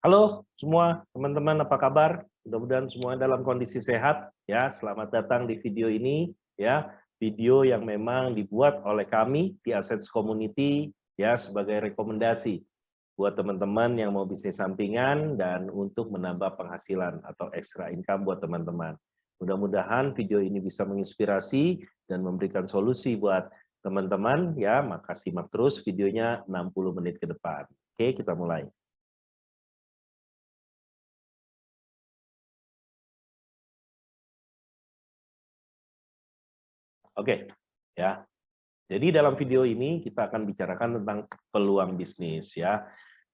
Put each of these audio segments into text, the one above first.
Halo semua teman-teman, apa kabar? Mudah-mudahan semua dalam kondisi sehat ya. Selamat datang di video ini ya. Video yang memang dibuat oleh kami di Assets Community ya sebagai rekomendasi buat teman-teman yang mau bisnis sampingan dan untuk menambah penghasilan atau extra income buat teman-teman. Mudah-mudahan video ini bisa menginspirasi dan memberikan solusi buat teman-teman ya. Maka simak terus videonya 60 menit ke depan. Oke, kita mulai. Oke, ya. Jadi dalam video ini kita akan bicarakan tentang peluang bisnis ya.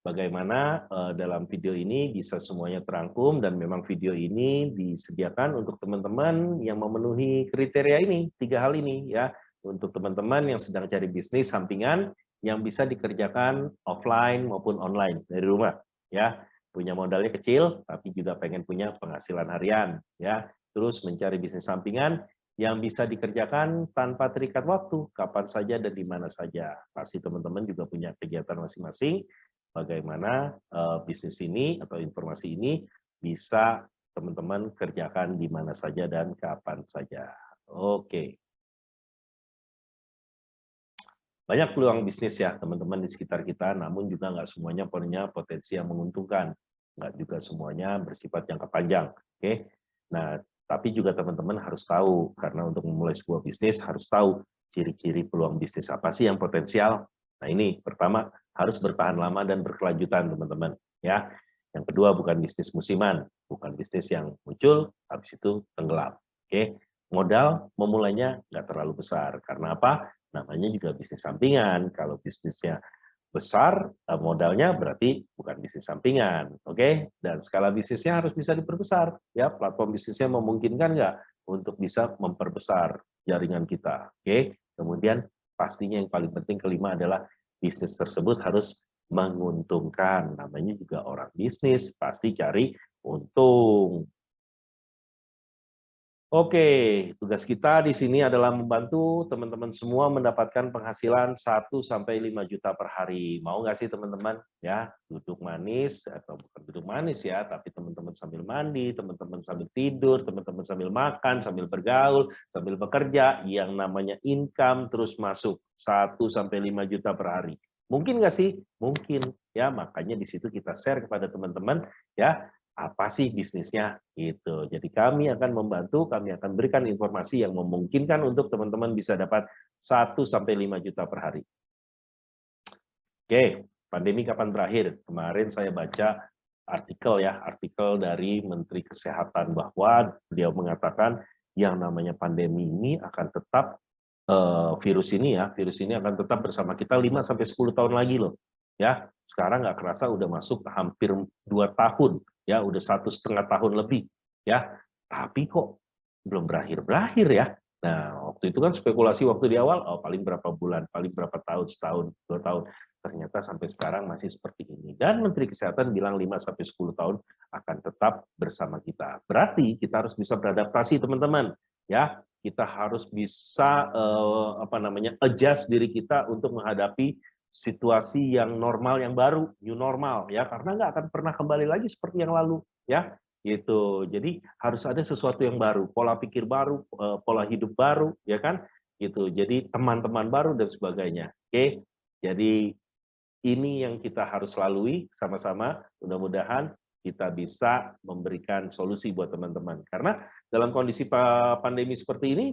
Bagaimana dalam video ini bisa semuanya terangkum dan memang video ini disediakan untuk teman-teman yang memenuhi kriteria ini, 3 hal ini ya. Untuk teman-teman yang sedang cari bisnis sampingan yang bisa dikerjakan offline maupun online dari rumah ya. Punya modalnya kecil tapi juga pengen punya penghasilan harian ya. Terus mencari bisnis sampingan yang bisa dikerjakan tanpa terikat waktu, kapan saja dan di mana saja. Pasti teman-teman juga punya kegiatan masing-masing, bagaimana bisnis ini atau informasi ini bisa teman-teman kerjakan di mana saja dan kapan saja. Oke. Banyak peluang bisnis ya teman-teman di sekitar kita, namun juga nggak semuanya punya potensi yang menguntungkan. Nggak juga semuanya bersifat jangka panjang. Oke. Nah, tapi juga teman-teman harus tahu, karena untuk memulai sebuah bisnis harus tahu ciri-ciri peluang bisnis apa sih yang potensial. Nah ini, pertama harus bertahan lama dan berkelanjutan teman-teman. Ya. Yang kedua bukan bisnis musiman, bukan bisnis yang muncul, habis itu tenggelam. Oke. Modal memulainya nggak terlalu besar. Karena apa? Namanya juga bisnis sampingan. Kalau bisnisnya besar, modalnya berarti bukan bisnis sampingan, oke? Dan skala bisnisnya harus bisa diperbesar, ya. Platform bisnisnya memungkinkan nggak untuk bisa memperbesar jaringan kita, oke? Kemudian pastinya yang paling penting kelima adalah bisnis tersebut harus menguntungkan. Namanya juga orang bisnis, pasti cari untung. Oke, tugas kita di sini adalah membantu teman-teman semua mendapatkan penghasilan 1-5 juta per hari. Mau nggak sih teman-teman? Ya, duduk manis atau bukan duduk manis ya, tapi teman-teman sambil mandi, teman-teman sambil tidur, teman-teman sambil makan, sambil bergaul, sambil bekerja, yang namanya income terus masuk 1-5 juta per hari. Mungkin nggak sih? Mungkin ya, makanya di situ kita share kepada teman-teman ya, apa sih bisnisnya gitu. Jadi kami akan membantu, kami akan berikan informasi yang memungkinkan untuk teman-teman bisa dapat 1-5 juta per hari. Oke, pandemi kapan berakhir? Kemarin saya baca artikel dari Menteri Kesehatan bahwa beliau mengatakan yang namanya pandemi ini akan tetap virus ini akan tetap bersama kita 5-10 tahun lagi loh. Ya, sekarang nggak kerasa udah masuk hampir 2 tahun, ya udah 1,5 tahun lebih, ya. Tapi kok belum berakhir-berakhir ya. Nah, waktu itu kan spekulasi waktu di awal, oh paling berapa bulan, paling berapa tahun, setahun, 2 tahun. Ternyata sampai sekarang masih seperti ini. Dan Menteri Kesehatan bilang 5-10 tahun akan tetap bersama kita. Berarti kita harus bisa beradaptasi teman-teman, ya. Kita harus bisa adjust diri kita untuk menghadapi situasi yang normal yang baru, new normal ya, karena nggak akan pernah kembali lagi seperti yang lalu ya, gitu. Jadi harus ada sesuatu yang baru, pola pikir baru, pola hidup baru ya kan, gitu. Jadi teman-teman baru dan sebagainya. Oke. Jadi ini yang kita harus lalui sama-sama, mudah-mudahan kita bisa memberikan solusi buat teman-teman. Karena dalam kondisi pandemi seperti ini,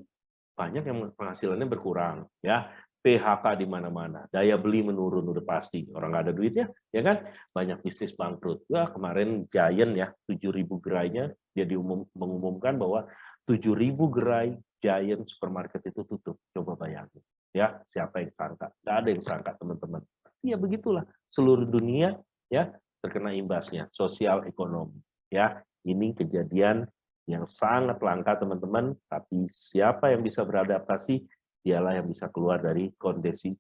banyak yang penghasilannya berkurang, ya. PHK di mana-mana, daya beli menurun udah pasti, orang nggak ada duitnya, ya kan? Banyak bisnis bangkrut. Wah, kemarin Giant ya, 7.000 gerainya, dia mengumumkan bahwa 7.000 gerai Giant supermarket itu tutup. Coba bayangin, ya, siapa yang sangka? Nggak ada yang sangka, teman-teman. Ya begitulah, seluruh dunia ya terkena imbasnya, sosial ekonomi. Ya, ini kejadian yang sangat langka teman-teman, tapi siapa yang bisa beradaptasi, dialah yang bisa keluar dari kondisi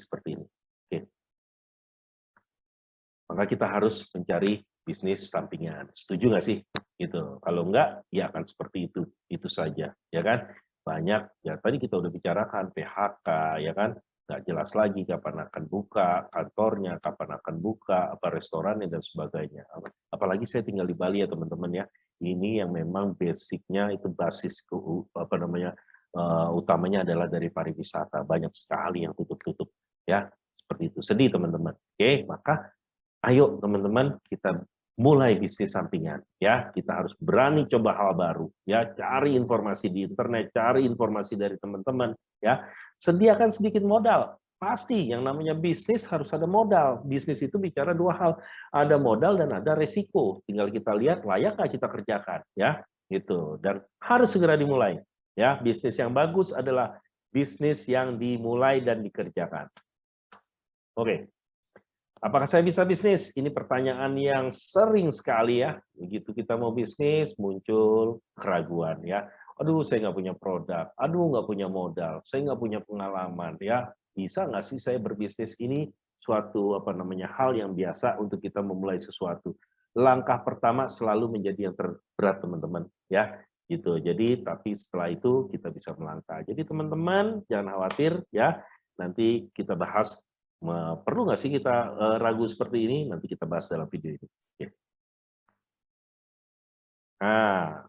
seperti ini. Oke. Maka kita harus mencari bisnis sampingan. Setuju nggak sih? Gitu. Kalau enggak, ya akan seperti itu saja, ya kan? Banyak, ya tadi kita udah bicarakan PHK, ya kan? nggak jelas lagi kapan akan buka kantornya, kapan akan buka, apa restorannya dan sebagainya. Apalagi saya tinggal di Bali ya teman-teman ya. Ini yang memang basicnya itu basis apa namanya utamanya adalah dari pariwisata. Banyak sekali yang tutup-tutup ya. Seperti itu. Sedih teman-teman. Oke, maka ayo teman-teman kita mulai bisnis sampingan ya. Kita harus berani coba hal baru ya, cari informasi di internet, cari informasi dari teman-teman ya. Sediakan sedikit modal. Pasti yang namanya bisnis harus ada modal. Bisnis itu bicara dua hal, ada modal dan ada resiko. Tinggal kita lihat layakkah kita kerjakan ya, gitu. Dan harus segera dimulai ya. Bisnis yang bagus adalah bisnis yang dimulai dan dikerjakan. Oke. Apakah saya bisa bisnis? Ini pertanyaan yang sering sekali ya. Begitu kita mau bisnis, muncul keraguan ya. Aduh, saya nggak punya produk. Aduh, nggak punya modal. Saya nggak punya pengalaman ya. Bisa nggak sih saya berbisnis? Ini suatu apa namanya hal yang biasa untuk kita memulai sesuatu. Langkah pertama selalu menjadi yang terberat teman-teman ya. Gitu. Jadi tapi setelah itu kita bisa melangkah. Jadi teman-teman jangan khawatir ya. Nanti kita bahas perlu nggak sih kita ragu seperti ini? Nanti kita bahas dalam video ini. Oke. Nah,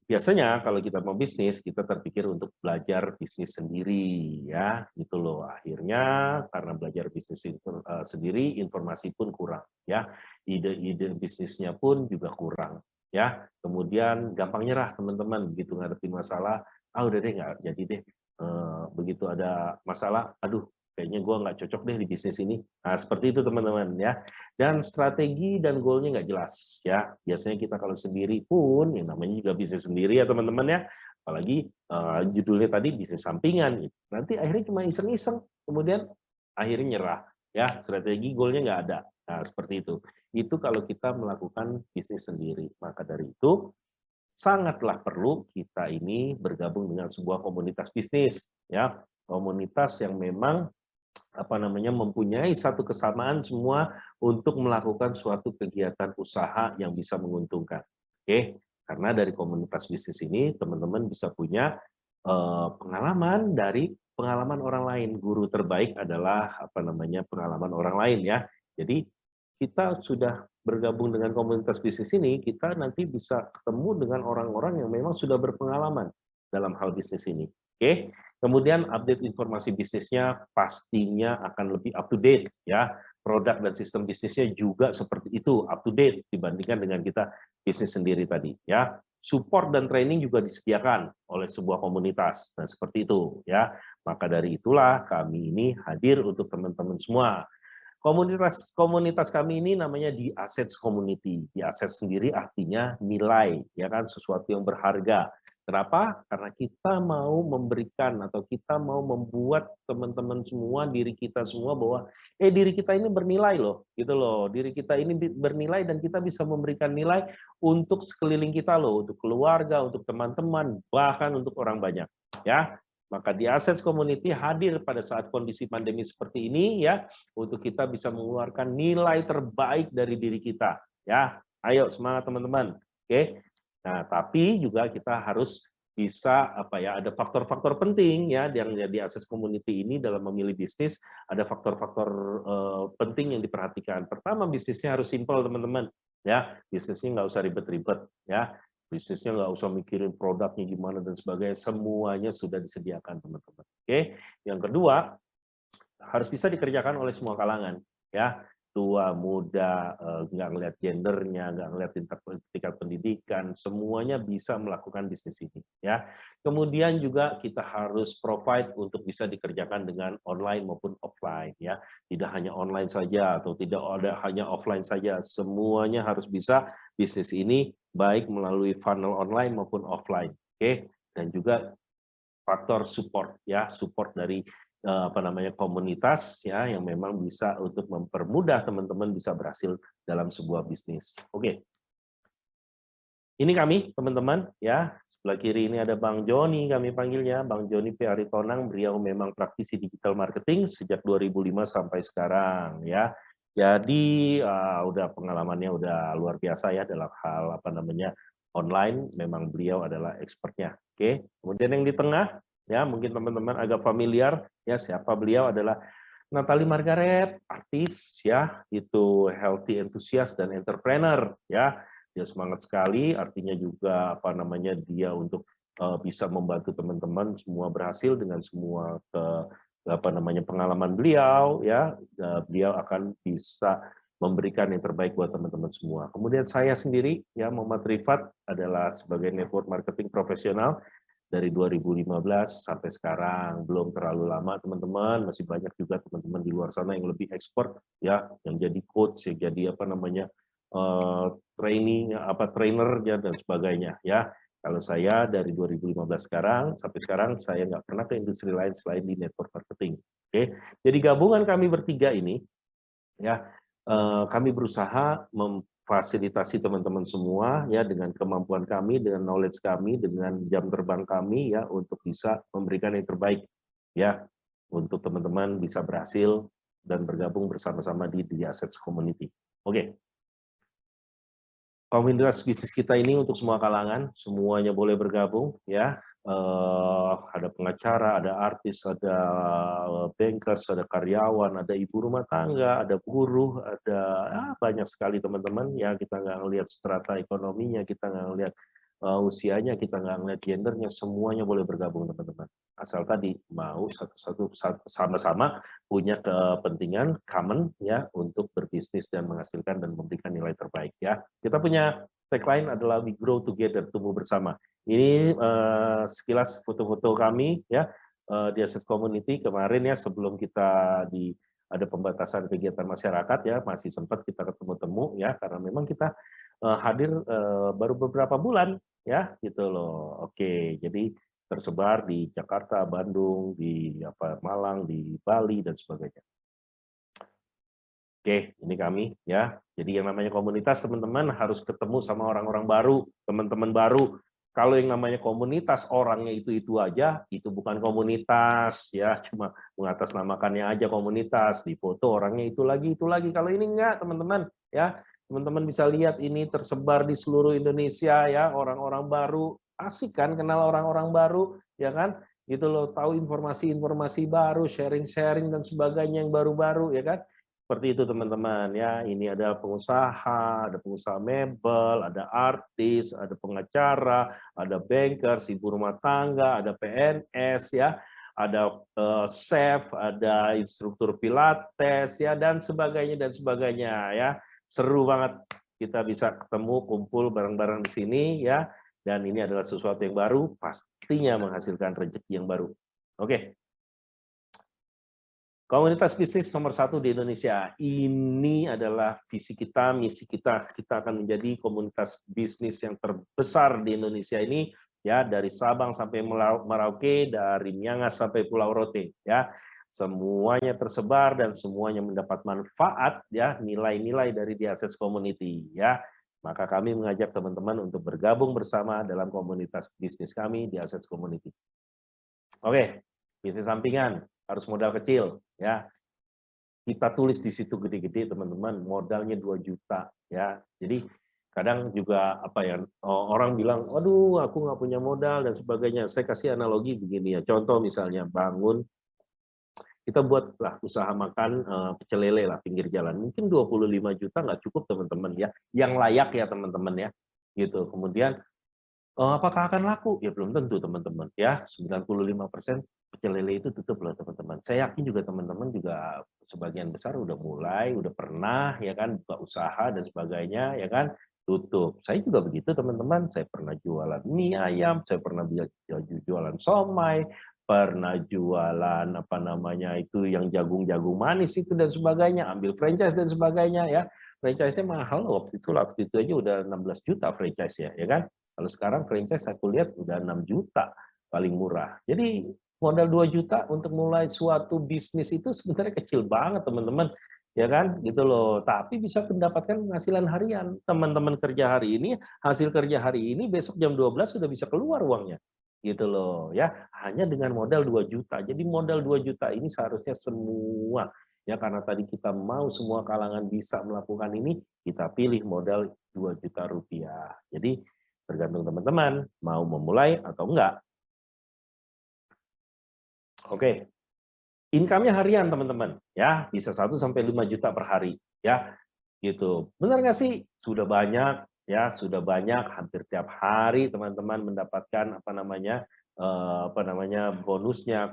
biasanya kalau kita mau bisnis, kita terpikir untuk belajar bisnis sendiri, ya, gitu loh. Akhirnya karena belajar bisnis sendiri, informasi pun kurang, ya, ide-ide bisnisnya pun juga kurang, ya. Kemudian gampang nyerah teman-teman, begitu ngadepin masalah, udah deh nggak jadi deh. Begitu ada masalah, aduh kayaknya gue nggak cocok deh di bisnis ini. Nah, seperti itu teman-teman ya. Dan strategi dan goalnya nggak jelas ya. Biasanya kita kalau sendiri pun, yang namanya juga bisnis sendiri ya teman-teman ya. Apalagi judulnya tadi bisnis sampingan. Gitu. Nanti akhirnya cuma iseng-iseng, kemudian akhirnya nyerah. Ya, strategi goalnya nggak ada. Nah, seperti itu. Itu kalau kita melakukan bisnis sendiri. Maka dari itu, sangatlah perlu kita ini bergabung dengan sebuah komunitas bisnis. Ya, komunitas yang memang apa namanya mempunyai satu kesamaan semua untuk melakukan suatu kegiatan usaha yang bisa menguntungkan. Oke, karena dari komunitas bisnis ini teman-teman bisa punya pengalaman dari pengalaman orang lain. Guru terbaik adalah apa namanya pengalaman orang lain ya. Jadi kita sudah bergabung dengan komunitas bisnis ini, kita nanti bisa ketemu dengan orang-orang yang memang sudah berpengalaman dalam hal bisnis ini. Oke, kemudian update informasi bisnisnya pastinya akan lebih up to date ya. Produk dan sistem bisnisnya juga seperti itu, up to date dibandingkan dengan kita bisnis sendiri tadi ya. Support dan training juga disediakan oleh sebuah komunitas. Nah, seperti itu ya. Maka dari itulah kami ini hadir untuk teman-teman semua. Komunitas kami ini namanya The Assets Community. The Assets sendiri artinya nilai, ya kan, sesuatu yang berharga. Kenapa? Karena kita mau memberikan atau kita mau membuat teman-teman semua, diri kita semua bahwa diri kita ini bernilai loh, gitu loh. Diri kita ini bernilai dan kita bisa memberikan nilai untuk sekeliling kita loh, untuk keluarga, untuk teman-teman, bahkan untuk orang banyak, ya. Maka di Assets Community hadir pada saat kondisi pandemi seperti ini ya, untuk kita bisa mengeluarkan nilai terbaik dari diri kita, ya. Ayo semangat teman-teman. Oke. Nah, tapi juga kita harus bisa apa ya, ada faktor-faktor penting ya yang jadi Assets Community ini dalam memilih bisnis, ada faktor-faktor penting yang diperhatikan. Pertama, bisnisnya harus simple teman-teman ya. Bisnisnya nggak usah ribet-ribet ya. Bisnisnya nggak usah mikirin produknya gimana dan sebagainya, semuanya sudah disediakan teman-teman. Oke, yang kedua harus bisa dikerjakan oleh semua kalangan, ya, tua, muda, nggak ngelihat gendernya, nggak ngelihat tingkat pendidikan, semuanya bisa melakukan bisnis ini, ya. Kemudian juga kita harus provide untuk bisa dikerjakan dengan online maupun offline, ya. Tidak hanya online saja atau tidak ada hanya offline saja, semuanya harus bisa bisnis ini baik melalui funnel online maupun offline, oke. Dan juga faktor support ya, support dari apa namanya komunitas ya yang memang bisa untuk mempermudah teman-teman bisa berhasil dalam sebuah bisnis. Oke. Ini kami teman-teman ya. Sebelah kiri ini ada Bang Joni, kami panggilnya Bang Joni P. Aritonang. Beliau memang praktisi digital marketing sejak 2005 sampai sekarang ya. Jadi udah pengalamannya udah luar biasa ya dalam hal apa namanya online. Memang beliau adalah expertnya. Oke. Kemudian yang di tengah ya mungkin teman-teman agak familiar, ya siapa beliau adalah Natalie Margaret, artis ya, itu healthy enthusiast dan entrepreneur ya. Dia semangat sekali, artinya juga apa namanya dia untuk bisa membantu teman-teman semua berhasil dengan semua apa namanya pengalaman beliau ya. Beliau akan bisa memberikan yang terbaik buat teman-teman semua. Kemudian saya sendiri ya Muhammad Rifat adalah sebagai network marketing profesional dari 2015 sampai sekarang. Belum terlalu lama teman-teman, masih banyak juga teman-teman di luar sana yang lebih ekspor ya, yang jadi coach, yang jadi apa namanya training, apa trainer ya dan sebagainya ya. Kalau saya dari 2015 sekarang sampai sekarang saya nggak pernah ke industri lain selain di network marketing. Oke, jadi gabungan kami bertiga ini ya kami berusaha memfasilitasi teman-teman semua ya dengan kemampuan kami, dengan knowledge kami, dengan jam terbang kami ya untuk bisa memberikan yang terbaik ya untuk teman-teman bisa berhasil dan bergabung bersama-sama di The Assets Community. Oke. Komunitas bisnis kita ini untuk semua kalangan, semuanya boleh bergabung ya. Ada pengacara, ada artis, ada bankers, ada karyawan, ada ibu rumah tangga, ada buruh, ada banyak sekali teman-teman ya. Kita nggak ngelihat strata ekonominya, kita nggak ngelihat usianya, kita nggak ngelihat gendernya, semuanya boleh bergabung teman-teman. Asal tadi mau satu-satu sama-sama punya kepentingan common ya untuk berbisnis dan menghasilkan dan memberikan nilai terbaik ya. Kita punya tagline adalah we grow together, tumbuh bersama. Ini sekilas foto-foto kami ya di Assets Community kemarin ya sebelum kita ada pembatasan kegiatan masyarakat ya masih sempat kita ketemu-temu ya karena memang kita hadir baru beberapa bulan ya gitu loh. Oke, jadi tersebar di Jakarta, Bandung, di Malang, di Bali dan sebagainya. Oke, ini kami ya. Jadi yang namanya komunitas teman-teman harus ketemu sama orang-orang baru, teman-teman baru. Kalau yang namanya komunitas orangnya itu aja, itu bukan komunitas ya, cuma mengatasnamakannya aja komunitas. Di foto orangnya itu lagi, itu lagi. Kalau ini enggak, teman-teman ya. Teman-teman bisa lihat ini tersebar di seluruh Indonesia ya, orang-orang baru. Asik kan kenal orang-orang baru, ya kan? Gitu loh, tahu informasi-informasi baru, sharing-sharing dan sebagainya yang baru-baru ya kan? Seperti itu teman-teman ya, ini ada pengusaha mebel, ada artis, ada pengacara, ada bankers, ibu rumah tangga, ada PNS ya, ada chef, ada instruktur pilates ya dan sebagainya ya. Seru banget kita bisa ketemu kumpul bareng-bareng di sini ya. Dan ini adalah sesuatu yang baru, pastinya menghasilkan rezeki yang baru. Oke. Komunitas bisnis nomor 1 di Indonesia. Ini adalah visi kita, misi kita. Kita akan menjadi komunitas bisnis yang terbesar di Indonesia ini, ya dari Sabang sampai Merauke, dari Miangas sampai Pulau Rote, ya semuanya tersebar dan semuanya mendapat manfaat, ya nilai-nilai dari The Assets Community, ya. Maka kami mengajak teman-teman untuk bergabung bersama dalam komunitas bisnis kami The Assets Community. Oke, bisnis sampingan harus modal kecil ya. Kita tulis di situ gede-gede teman-teman, modalnya 2 juta ya. Jadi kadang juga apa ya orang bilang, "Waduh, aku nggak punya modal dan sebagainya." Saya kasih analogi begini ya. Contoh misalnya bangun kita buatlah usaha makan pecel lele lah pinggir jalan. Mungkin 25 juta nggak cukup teman-teman ya. Yang layak ya teman-teman ya. Gitu. Kemudian apakah akan laku? Ya belum tentu teman-teman ya. 95% pecel lele itu tutup loh teman-teman. Saya yakin juga teman-teman juga sebagian besar udah mulai, udah pernah ya kan buka usaha dan sebagainya ya kan tutup. Saya juga begitu teman-teman. Saya pernah jualan mie ayam, saya pernah jualan somai, pernah jualan apa namanya itu yang jagung-jagung manis itu dan sebagainya, ambil franchise dan sebagainya ya. Franchise-nya mahal waktu itu aja udah 16 juta franchise ya kan. Kalau sekarang franchise aku lihat udah 6 juta paling murah. Jadi modal 2 juta untuk mulai suatu bisnis itu sebenarnya kecil banget teman-teman. Ya kan? Gitu loh. Tapi bisa mendapatkan penghasilan harian. Teman-teman kerja hari ini, hasil kerja hari ini besok jam 12 sudah bisa keluar uangnya. Gitu loh ya. Hanya dengan modal 2 juta. Jadi modal 2 juta ini seharusnya semua ya karena tadi kita mau semua kalangan bisa melakukan ini, kita pilih modal 2 juta rupiah. Jadi tergantung teman-teman mau memulai atau enggak. Oke, income-nya harian teman-teman, ya bisa 1 sampai 5 juta per hari, ya gitu. Benar nggak sih? Sudah banyak, ya sudah banyak. Hampir tiap hari teman-teman mendapatkan bonusnya,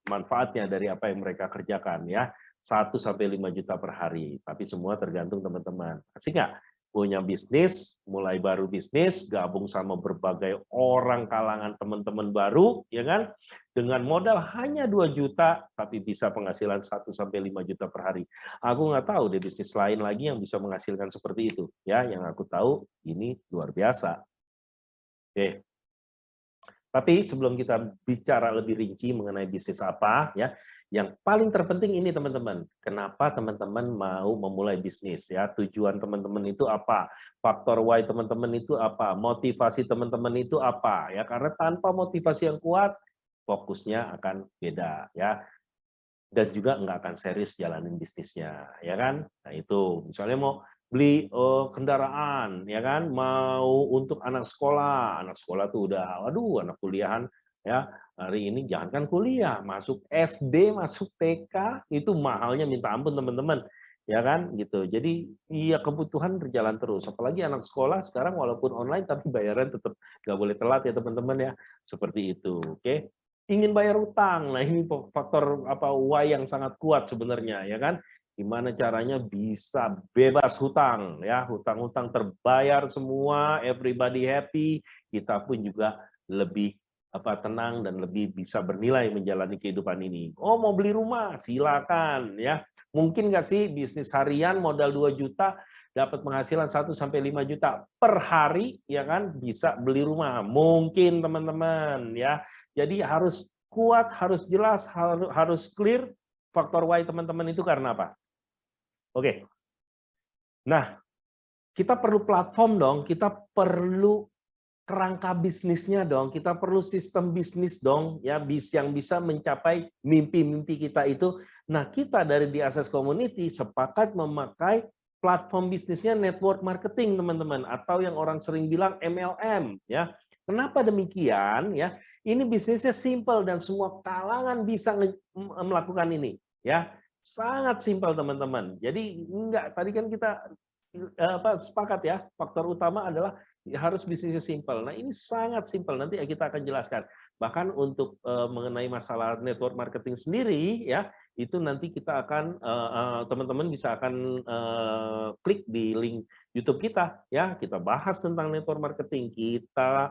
manfaatnya dari apa yang mereka kerjakan, ya 1 sampai 5 juta per hari. Tapi semua tergantung teman-teman. Asik nggak? Punya bisnis, mulai baru bisnis, gabung sama berbagai orang kalangan teman-teman baru, ya kan? Dengan modal hanya 2 juta, tapi bisa penghasilan 1 sampai 5 juta per hari. Aku nggak tahu deh bisnis lain lagi yang bisa menghasilkan seperti itu. Ya, yang aku tahu ini luar biasa. Oke. Tapi sebelum kita bicara lebih rinci mengenai bisnis apa, ya, yang paling terpenting ini teman-teman, kenapa teman-teman mau memulai bisnis, ya, tujuan teman-teman itu apa, faktor why teman-teman itu apa, motivasi teman-teman itu apa, ya, karena tanpa motivasi yang kuat, fokusnya akan beda, ya, dan juga nggak akan serius jalanin bisnisnya, ya kan? Nah itu, misalnya mau beli kendaraan, ya kan? Mau untuk anak sekolah tuh udah, waduh, anak kuliahan, ya hari ini jangankan kuliah, masuk SD, masuk TK, itu mahalnya minta ampun teman-teman, ya kan? Gitu. Jadi iya kebutuhan berjalan terus, apalagi anak sekolah sekarang walaupun online tapi bayaran tetap nggak boleh telat ya teman-teman ya, seperti itu, oke? Ingin bayar utang. Nah, ini faktor apa why yang sangat kuat sebenarnya, ya kan? Gimana caranya bisa bebas hutang, ya, hutang-hutang terbayar semua, everybody happy, kita pun juga lebih apa tenang dan lebih bisa bernilai menjalani kehidupan ini. Oh, mau beli rumah, silakan, ya. Mungkin nggak sih bisnis harian modal 2 juta dapat penghasilan 1 sampai 5 juta per hari, ya kan? Bisa beli rumah. Mungkin teman-teman, ya. Jadi harus kuat, harus jelas, harus clear faktor why teman-teman itu karena apa. Oke, nah kita perlu platform dong, kita perlu kerangka bisnisnya dong, kita perlu sistem bisnis dong, ya yang bisa mencapai mimpi-mimpi kita itu. Nah kita dari di Access Community sepakat memakai platform bisnisnya network marketing teman-teman, atau yang orang sering bilang MLM, ya. Kenapa demikian? Ya, ini bisnisnya simple dan semua kalangan bisa melakukan ini, ya. Sangat simpel teman-teman. Jadi enggak, tadi kan kita sepakat ya, faktor utama adalah harus bisnisnya simpel. Nah ini sangat simpel, nanti kita akan jelaskan. Bahkan untuk mengenai masalah network marketing sendiri, ya itu nanti kita akan teman-teman bisa akan klik di link YouTube kita, ya kita bahas tentang network marketing, kita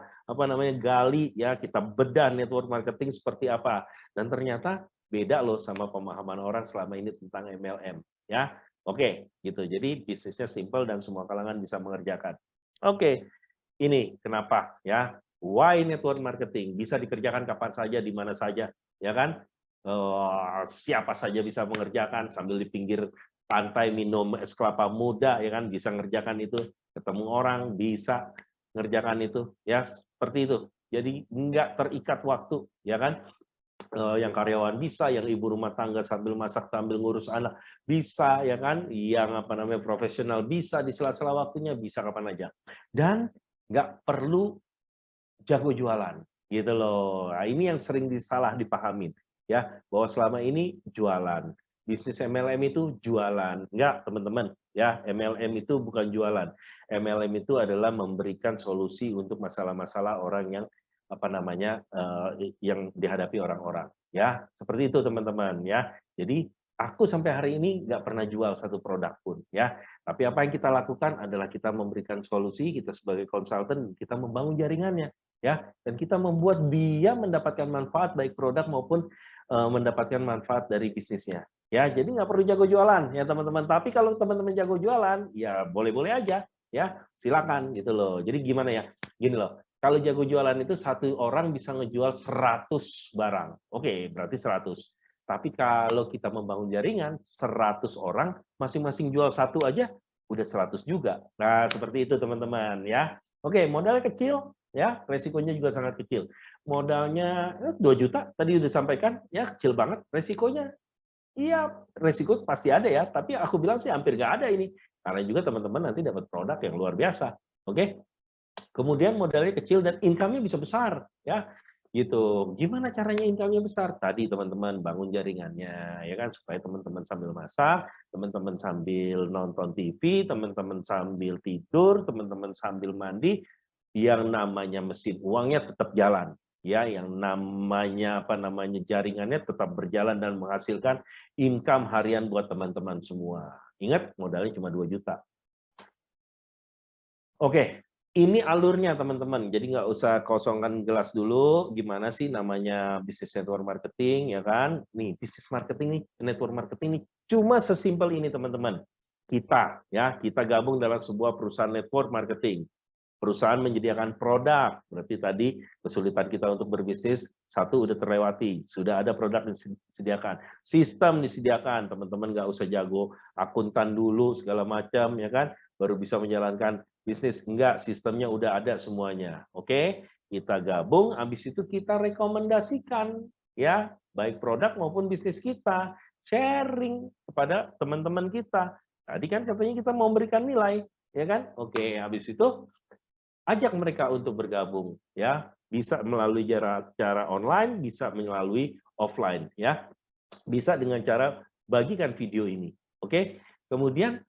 gali, ya kita bedah network marketing seperti apa, dan ternyata beda loh sama pemahaman orang selama ini tentang MLM, ya. Oke, gitu. Jadi bisnisnya simple dan semua kalangan bisa mengerjakan. Oke, ini kenapa ya? Why network marketing bisa dikerjakan kapan saja, di mana saja, ya kan? Siapa saja bisa mengerjakan sambil di pinggir pantai minum es kelapa muda, ya kan? Bisa mengerjakan itu. Ketemu orang bisa mengerjakan itu, ya seperti itu. Jadi nggak terikat waktu, ya kan? Yang karyawan bisa, yang ibu rumah tangga sambil masak sambil ngurus anak bisa, ya kan, yang profesional bisa di sela-sela waktunya, bisa kapan aja, dan nggak perlu jago jualan gitu loh. Nah, ini yang sering disalah dipahamin, ya, bahwa selama ini jualan bisnis MLM itu jualan. Enggak teman-teman, ya, MLM itu bukan jualan. MLM itu adalah memberikan solusi untuk masalah-masalah orang yang yang dihadapi orang-orang, ya seperti itu teman-teman, ya. Jadi aku sampai hari ini nggak pernah jual satu produk pun, ya. Tapi apa yang kita lakukan adalah kita memberikan solusi, kita sebagai konsultan, kita membangun jaringannya, ya, dan kita membuat dia mendapatkan manfaat baik produk maupun mendapatkan manfaat dari bisnisnya, ya. Jadi nggak perlu jago jualan, ya teman-teman. Tapi kalau teman-teman jago jualan, ya boleh-boleh aja, ya silakan gitu loh. Jadi gimana ya, gini loh. Kalau jago jualan itu satu orang bisa ngejual 100 barang. Oke, berarti 100. Tapi kalau kita membangun jaringan, 100 orang, masing-masing jual satu aja, udah 100 juga. Nah, seperti itu teman-teman ya. Oke, modalnya kecil, ya, resikonya juga sangat kecil. Modalnya 2 juta, tadi udah sampaikan, ya kecil banget. Resikonya, iya, resiko pasti ada ya, tapi aku bilang sih hampir nggak ada ini. Karena juga teman-teman nanti dapat produk yang luar biasa. Oke? Kemudian modalnya kecil dan income-nya bisa besar, ya. Gitu. Gimana caranya income-nya besar? Tadi teman-teman bangun jaringannya, ya kan, supaya teman-teman sambil masak, teman-teman sambil nonton TV, teman-teman sambil tidur, teman-teman sambil mandi, yang namanya mesin uangnya tetap jalan, ya, yang namanya jaringannya tetap berjalan dan menghasilkan income harian buat teman-teman semua. Ingat, modalnya cuma 2 juta. Oke, ini alurnya teman-teman. Jadi nggak usah kosongkan gelas dulu. Gimana sih namanya bisnis network marketing, ya kan? Nih, bisnis marketing nih, network marketing nih, cuma sesimpel ini teman-teman. Kita gabung dalam sebuah perusahaan network marketing. Perusahaan menyediakan produk, berarti tadi kesulitan kita untuk berbisnis, satu udah terlewati, sudah ada produk disediakan, sistem disediakan, teman-teman nggak usah jago akuntan dulu segala macam, ya kan, baru bisa menjalankan bisnis, enggak, sistemnya udah ada semuanya, oke? Kita gabung, habis itu kita rekomendasikan, ya, baik produk maupun bisnis kita, sharing kepada teman-teman kita. Tadi kan katanya kita mau memberikan nilai, ya kan? Oke, habis itu ajak mereka untuk bergabung, ya, bisa melalui cara online, bisa melalui offline, ya, bisa dengan cara bagikan video ini, oke. Kemudian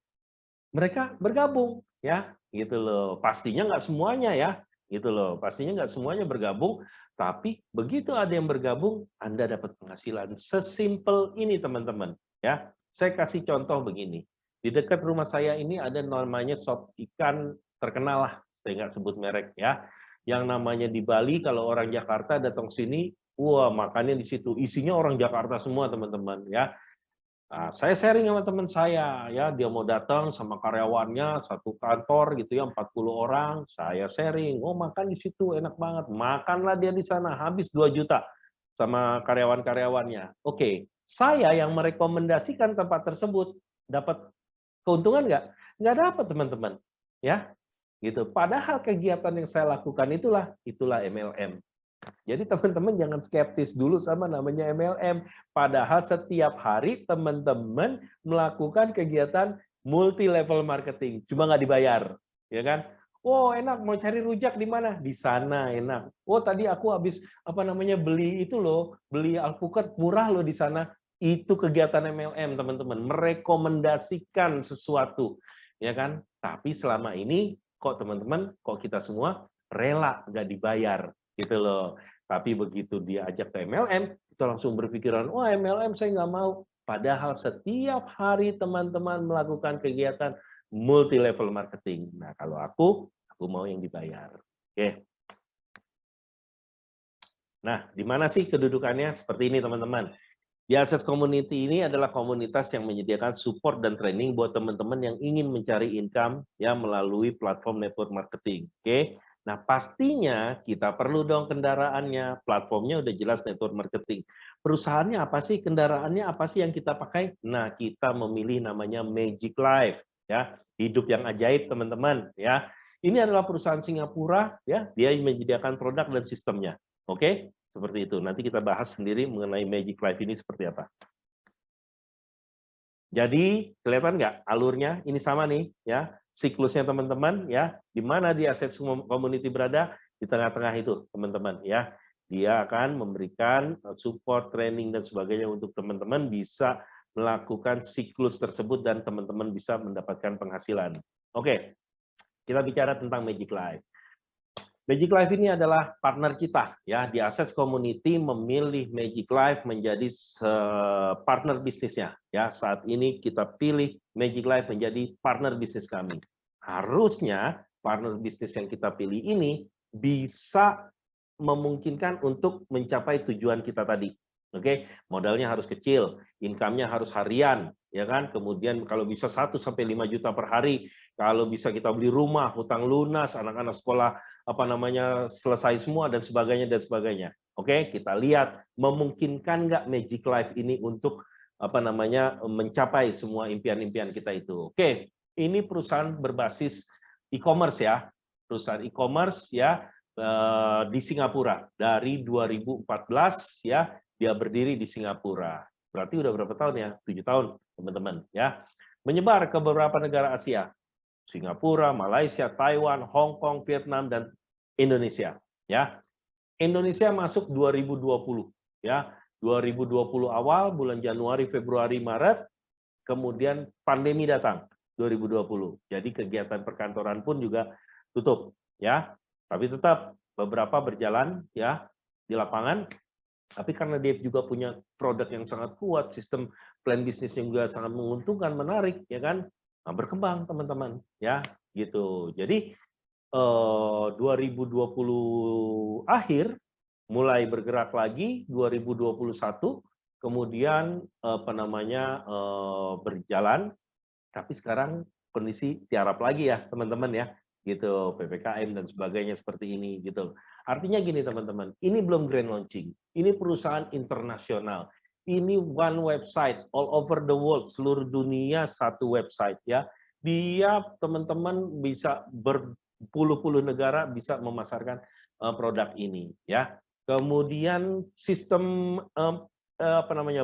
mereka bergabung, ya, gitu loh. Pastinya nggak semuanya, ya, gitu loh. Pastinya nggak semuanya bergabung, tapi begitu ada yang bergabung, Anda dapat penghasilan. Sesimpel ini, teman-teman, ya. Saya kasih contoh begini. Di dekat rumah saya ini ada namanya sop ikan terkenal lah, saya nggak sebut merek, ya. Yang namanya di Bali, kalau orang Jakarta datang sini, wah, makannya di situ. Isinya orang Jakarta semua, teman-teman, ya. Nah, saya sharing sama teman saya, ya, dia mau datang sama karyawannya, satu kantor gitu ya, 40 orang, saya sharing, oh makan di situ enak banget, makanlah dia di sana, habis 2 juta sama karyawan-karyawannya. Oke, saya yang merekomendasikan tempat tersebut, dapat keuntungan nggak? Nggak dapat, teman-teman. Ya, gitu. Padahal kegiatan yang saya lakukan itulah MLM. Jadi teman-teman jangan skeptis dulu sama namanya MLM. Padahal setiap hari teman-teman melakukan kegiatan multi level marketing, cuma nggak dibayar, ya kan? Oh enak, mau cari rujak di mana? Di sana enak. Oh tadi aku habis beli itu loh, beli alpukat murah loh di sana. Itu kegiatan MLM teman-teman, merekomendasikan sesuatu, ya kan? Tapi selama ini kok teman-teman, kok kita semua rela nggak dibayar, gitu loh. Tapi begitu dia ajak ke MLM, kita langsung berpikiran, wah MLM saya nggak mau. Padahal setiap hari teman-teman melakukan kegiatan multi level marketing. Nah kalau aku mau yang dibayar. Oke. Nah di mana sih kedudukannya? Seperti ini teman-teman. Di Access Community ini adalah komunitas yang menyediakan support dan training buat teman-teman yang ingin mencari income ya melalui platform network marketing. Oke. Nah, pastinya kita perlu dong kendaraannya. Platformnya udah jelas network marketing. Perusahaannya apa sih? Kendaraannya apa sih yang kita pakai? Nah, kita memilih namanya Magic Life ya. Hidup yang ajaib, teman-teman ya. Ini adalah perusahaan Singapura ya, dia menyediakan produk dan sistemnya. Oke? Seperti itu. Nanti kita bahas sendiri mengenai Magic Life ini seperti apa. Jadi, kelihatan nggak alurnya? Ini sama nih, ya. Siklusnya teman-teman, ya. Di mana di Access Community berada? Di tengah-tengah itu, teman-teman, ya. Dia akan memberikan support, training, dan sebagainya untuk teman-teman bisa melakukan siklus tersebut dan teman-teman bisa mendapatkan penghasilan. Oke, kita bicara tentang Magic Life. Magic Life ini adalah partner kita ya di Access Community, memilih Magic Life menjadi partner bisnisnya ya. Saat ini kita pilih Magic Life menjadi partner bisnis kami. Harusnya partner bisnis yang kita pilih ini bisa memungkinkan untuk mencapai tujuan kita tadi. Oke, modalnya harus kecil, income-nya harus harian, ya kan? Kemudian kalau bisa 1 sampai 5 juta per hari, kalau bisa kita beli rumah, hutang lunas, anak-anak sekolah selesai semua dan sebagainya dan sebagainya. Oke, kita lihat memungkinkan nggak Magic Life ini untuk mencapai semua impian-impian kita itu. Oke, ini perusahaan berbasis e-commerce ya, perusahaan e-commerce ya di Singapura dari 2014 ya, dia berdiri di Singapura. Berarti udah berapa tahun ya? 7 tahun, teman-teman ya. Menyebar ke beberapa negara Asia. Singapura, Malaysia, Taiwan, Hong Kong, Vietnam, dan Indonesia. Ya, Indonesia masuk 2020 ya. 2020 awal bulan Januari, Februari, Maret, kemudian pandemi datang 2020. Jadi kegiatan perkantoran pun juga tutup ya. Tapi tetap beberapa berjalan ya di lapangan. Tapi karena dia juga punya produk yang sangat kuat, sistem plan bisnis yang juga sangat menguntungkan, menarik ya kan. Nah, berkembang teman-teman ya gitu. Jadi 2020 akhir mulai bergerak lagi, 2021 kemudian berjalan, tapi sekarang kondisi tiarap lagi ya teman-teman ya, gitu, PPKM dan sebagainya seperti ini gitu. Artinya gini teman-teman, ini belum grand launching, ini perusahaan internasional, ini one website all over the world, seluruh dunia satu website ya. Dia teman-teman bisa berpuluh-puluh negara bisa memasarkan produk ini ya. Kemudian sistem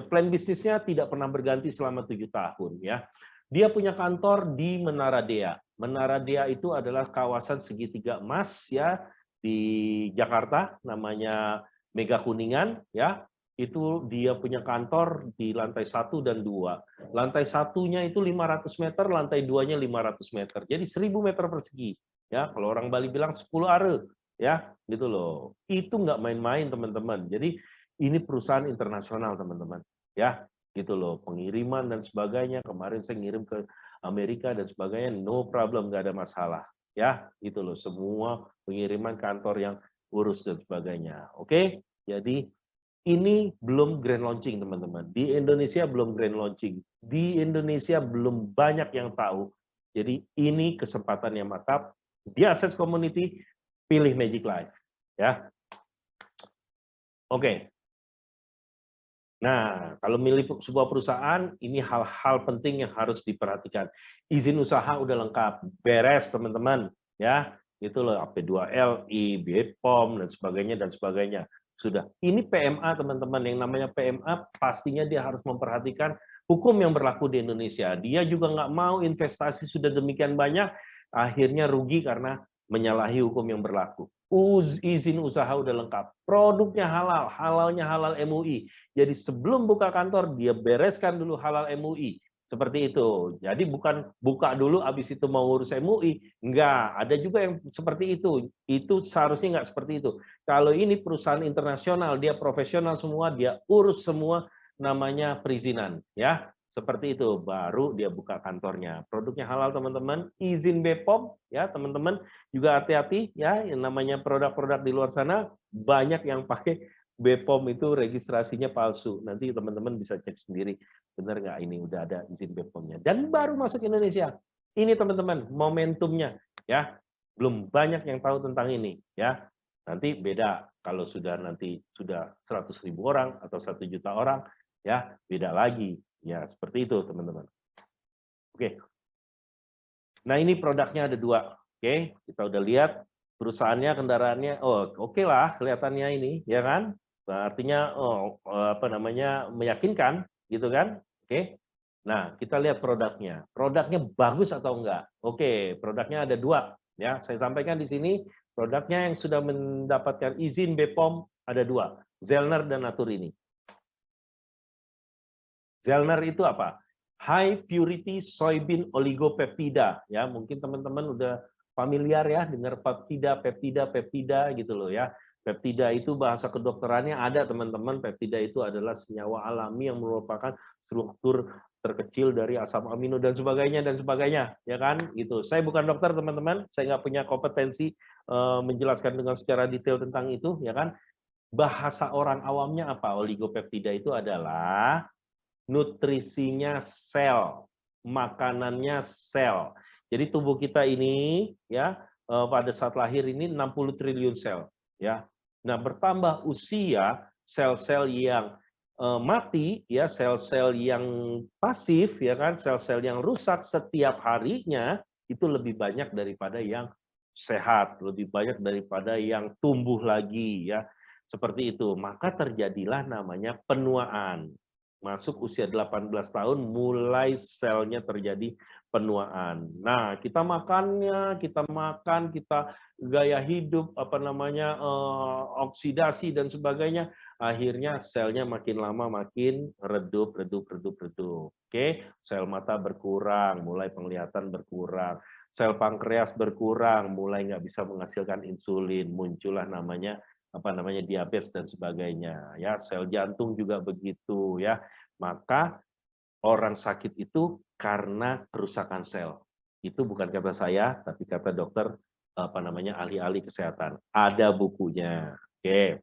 plan bisnisnya tidak pernah berganti selama 7 tahun ya. Dia punya kantor di Menara Dea. Menara Dea itu adalah kawasan segitiga emas ya di Jakarta, namanya Mega Kuningan ya. Itu dia punya kantor di lantai 1 dan 2. Lantai satunya itu 500 meter, lantai 2-nya 500 meter. Jadi 1000 meter persegi. Ya, kalau orang Bali bilang 10 are ya, gitu loh. Itu nggak main-main teman-teman. Jadi ini perusahaan internasional teman-teman. Ya, gitu loh, pengiriman dan sebagainya. Kemarin saya ngirim ke Amerika dan sebagainya, no problem, nggak ada masalah. Ya, gitu loh, semua pengiriman kantor yang urus dan sebagainya. Oke, jadi ini belum grand launching teman-teman. Di Indonesia belum grand launching. Di Indonesia belum banyak yang tahu. Jadi ini kesempatan yang mantap. Di Assets Community, pilih Magic Life. Ya, oke. Nah, kalau milih sebuah perusahaan, ini hal-hal penting yang harus diperhatikan. Izin usaha udah lengkap, beres teman-teman, ya. Itu loh AP2LI, BPOM dan sebagainya. Sudah. Ini PMA teman-teman, yang namanya PMA pastinya dia harus memperhatikan hukum yang berlaku di Indonesia. Dia juga nggak mau investasi sudah demikian banyak, akhirnya rugi karena menyalahi hukum yang berlaku. Izin usaha udah lengkap, produknya halal, halalnya halal MUI. Jadi sebelum buka kantor, dia bereskan dulu halal MUI. Seperti itu. Jadi bukan buka dulu, habis itu mau urus MUI. Enggak, ada juga yang seperti itu. Itu seharusnya enggak seperti itu. Kalau ini perusahaan internasional, dia profesional semua, dia urus semua namanya perizinan. Ya, seperti itu, baru dia buka kantornya. Produknya halal teman-teman, izin BPOM, ya teman-teman. Juga hati-hati ya, yang namanya produk-produk di luar sana, banyak yang pakai BPOM itu registrasinya palsu. Nanti teman-teman bisa cek sendiri, benar nggak ini udah ada izin BPOM-nya. Dan baru masuk Indonesia. Ini teman-teman, momentumnya. Ya, belum banyak yang tahu tentang ini. Ya, nanti beda kalau nanti sudah 100.000 orang atau 1 juta orang, ya beda lagi. Ya, seperti itu teman-teman. Oke. Nah, ini produknya ada 2. Oke, kita udah lihat perusahaannya, kendaraannya. Oh, oke lah kelihatannya ini, ya kan? Nah, artinya meyakinkan gitu kan? Oke. Nah, kita lihat produknya. Produknya bagus atau enggak? Oke, produknya ada 2 ya. Saya sampaikan di sini produknya yang sudah mendapatkan izin BPOM ada 2, Zellner dan Naturini. Zellner itu apa? High purity soybean oligopeptida ya. Mungkin teman-teman udah familiar ya dengar peptida gitu loh ya. Peptida itu bahasa kedokterannya ada teman-teman. Peptida itu adalah senyawa alami yang merupakan struktur terkecil dari asam amino dan sebagainya ya kan gitu. Saya bukan dokter teman-teman, saya nggak punya kompetensi menjelaskan dengan secara detail tentang itu ya kan. Bahasa orang awamnya apa? Oligopeptida itu adalah nutrisinya sel, makanannya sel. Jadi tubuh kita ini ya pada saat lahir ini 60 triliun sel ya. Nah, bertambah usia, sel-sel yang mati ya, sel-sel yang pasif ya kan, sel-sel yang rusak setiap harinya itu lebih banyak daripada yang sehat, lebih banyak daripada yang tumbuh lagi ya. Seperti itu, maka terjadilah namanya penuaan. Masuk usia 18 tahun mulai selnya terjadi penuaan. Nah, kita makannya, kita makan, kita gaya hidup, oksidasi dan sebagainya, akhirnya selnya makin lama makin redup. Oke, sel mata berkurang, mulai penglihatan berkurang, sel pankreas berkurang, mulai nggak bisa menghasilkan insulin, muncullah diabetes dan sebagainya. Ya, sel jantung juga begitu ya. Maka orang sakit itu karena kerusakan sel. Itu bukan kata saya, tapi kata dokter ahli-ahli kesehatan. Ada bukunya. Oke.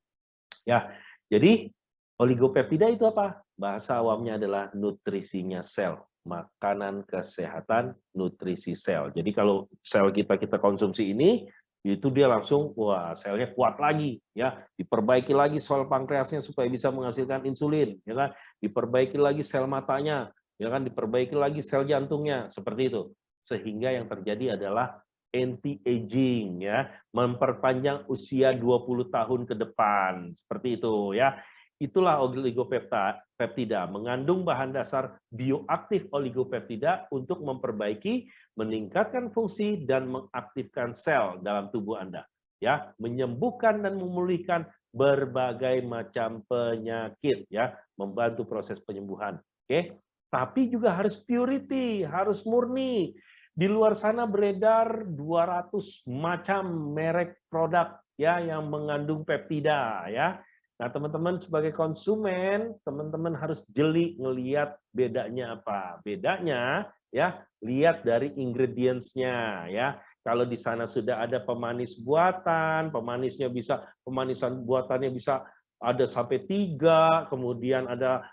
Ya. Jadi oligopeptida itu apa? Bahasa awamnya adalah nutrisinya sel. Makanan kesehatan nutrisi sel. Jadi kalau sel kita konsumsi ini, itu dia langsung wah selnya kuat lagi ya, diperbaiki lagi sel pankreasnya supaya bisa menghasilkan insulin ya kan, diperbaiki lagi sel matanya ya kan, diperbaiki lagi sel jantungnya seperti itu, sehingga yang terjadi adalah anti aging ya, memperpanjang usia 20 tahun ke depan seperti itu ya. Itulah oligopeptida, mengandung bahan dasar bioaktif oligopeptida untuk memperbaiki, meningkatkan fungsi dan mengaktifkan sel dalam tubuh Anda, ya, menyembuhkan dan memulihkan berbagai macam penyakit, ya, membantu proses penyembuhan. Oke, tapi juga harus purity, harus murni. Di luar sana beredar 200 macam merek produk ya yang mengandung peptida ya. Nah, teman-teman sebagai konsumen, teman-teman harus jeli ngelihat bedanya apa. Bedanya ya, lihat dari ingredients-nya ya. Kalau di sana sudah ada pemanis buatan, pemanisan buatannya bisa ada sampai 3, kemudian ada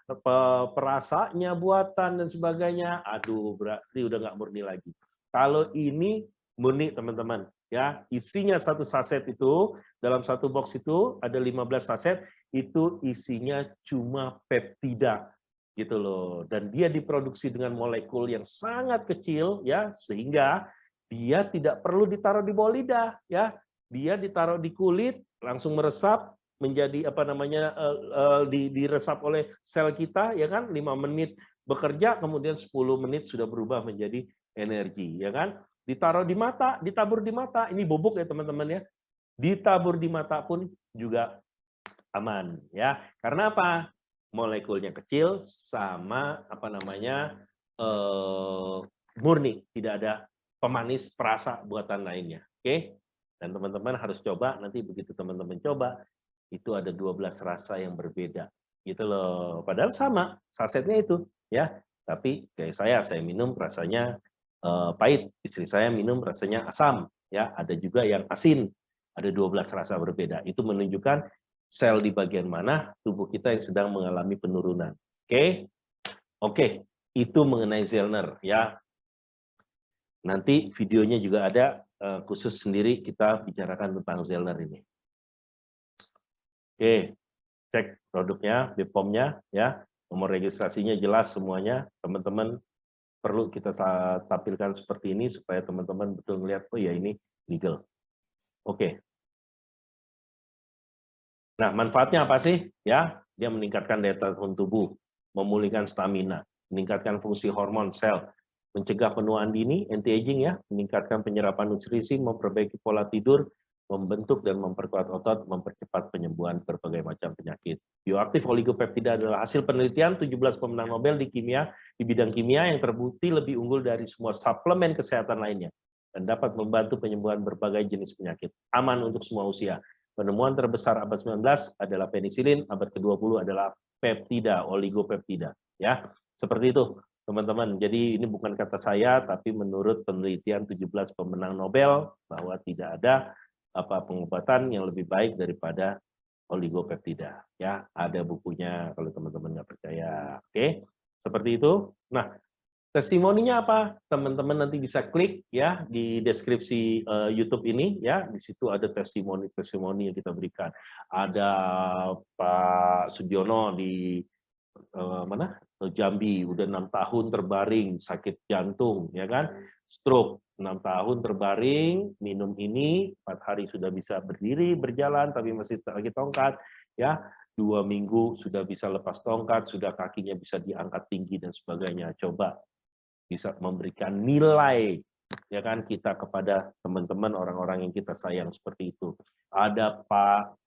perasanya buatan dan sebagainya. Aduh, berarti udah nggak murni lagi. Kalau ini murni, teman-teman. Ya, isinya satu saset itu, dalam satu box itu ada 15 saset, itu isinya cuma peptida gitu loh, dan dia diproduksi dengan molekul yang sangat kecil ya, sehingga dia tidak perlu ditaruh di bawah lidah ya, dia ditaruh di kulit langsung meresap menjadi diresap oleh sel kita ya kan, 5 menit bekerja kemudian 10 menit sudah berubah menjadi energi ya kan. Ditaruh di mata, ditabur di mata, ini bubuk ya teman-teman ya, ditabur di mata pun juga aman ya. Karena apa? Molekulnya kecil sama murni, tidak ada pemanis perasa buatan lainnya. Oke? Dan teman-teman harus coba, nanti begitu teman-teman coba, itu ada 12 rasa yang berbeda. Gitu loh. Padahal sama sasetnya itu ya. Tapi kayak saya minum rasanya pahit, istri saya minum rasanya asam ya, ada juga yang asin. Ada 12 rasa berbeda. Itu menunjukkan sel di bagian mana tubuh kita yang sedang mengalami penurunan. Oke? Oke, itu mengenai Zellner ya. Nanti videonya juga ada khusus sendiri kita bicarakan tentang Zellner ini. Oke, cek produknya, BPOM-nya ya. Nomor registrasinya jelas semuanya. Teman-teman perlu kita tampilkan seperti ini supaya teman-teman betul melihat, oh ya ini legal. Oke. Nah, manfaatnya apa sih? Ya, dia meningkatkan daya tahan tubuh, memulihkan stamina, meningkatkan fungsi hormon sel, mencegah penuaan dini, anti-aging ya, meningkatkan penyerapan nutrisi, memperbaiki pola tidur, membentuk dan memperkuat otot, mempercepat penyembuhan berbagai macam penyakit. Bioaktif oligopeptida adalah hasil penelitian 17 pemenang Nobel di bidang kimia yang terbukti lebih unggul dari semua suplemen kesehatan lainnya dan dapat membantu penyembuhan berbagai jenis penyakit. Aman untuk semua usia. Penemuan terbesar abad 19 adalah penisilin, abad ke-20 adalah peptida, oligopeptida. Ya, seperti itu, teman-teman. Jadi ini bukan kata saya, tapi menurut penelitian 17 pemenang Nobel bahwa tidak ada pengobatan yang lebih baik daripada oligopeptida. Ya, ada bukunya kalau teman-teman nggak percaya. Oke, seperti itu. Nah, testimoninya apa? Teman-teman nanti bisa klik ya di deskripsi YouTube ini ya. Di situ ada testimoni yang kita berikan. Ada Pak Sudiono di Jambi, udah 6 tahun terbaring sakit jantung ya kan, stroke, 6 tahun terbaring, minum ini 4 hari sudah bisa berdiri berjalan tapi masih lagi tongkat ya, 2 minggu sudah bisa lepas tongkat, sudah kakinya bisa diangkat tinggi dan sebagainya. Coba bisa memberikan nilai ya kan kita kepada teman-teman orang-orang yang kita sayang seperti itu. Ada Pak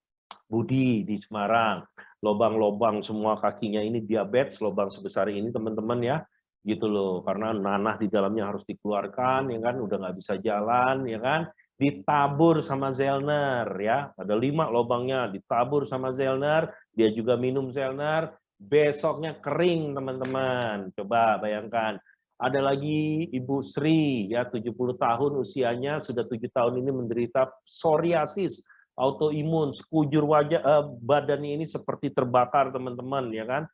Budi di Semarang, lobang-lobang semua kakinya ini diabetes, lobang sebesar ini teman-teman ya, gitu loh, karena nanah di dalamnya harus dikeluarkan, ya kan, udah nggak bisa jalan, ya kan, ditabur sama Zelner, ya, ada 5 lobangnya, ditabur sama Zelner, dia juga minum Zelner, besoknya kering teman-teman, coba bayangkan. Ada lagi Ibu Sri, ya 70 tahun usianya, sudah 7 tahun ini menderita psoriasis, autoimun, sekujur wajah badannya ini seperti terbakar teman-teman ya kan,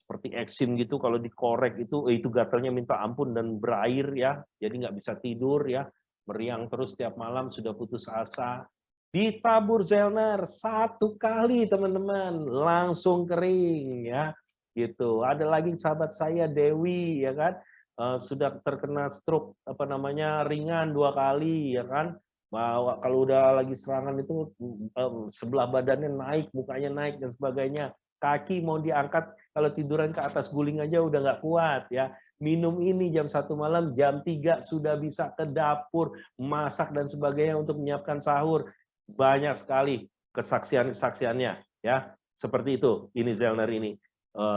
seperti eksim gitu kalau dikorek itu gatalnya minta ampun dan berair ya, jadi nggak bisa tidur ya, meriang terus tiap malam, sudah putus asa. Ditabur Zelner 1 kali teman-teman langsung kering ya gitu. Ada lagi sahabat saya Dewi ya kan, sudah terkena stroke apa namanya ringan 2 kali ya kan, bahwa kalau udah lagi serangan itu sebelah badannya naik, mukanya naik dan sebagainya. Kaki mau diangkat kalau tiduran ke atas guling aja udah nggak kuat ya. Minum ini jam 1 malam, jam 3 sudah bisa ke dapur, masak dan sebagainya untuk menyiapkan sahur. Banyak sekali kesaksian-kesaksiannya ya. Seperti itu, ini Zelner ini.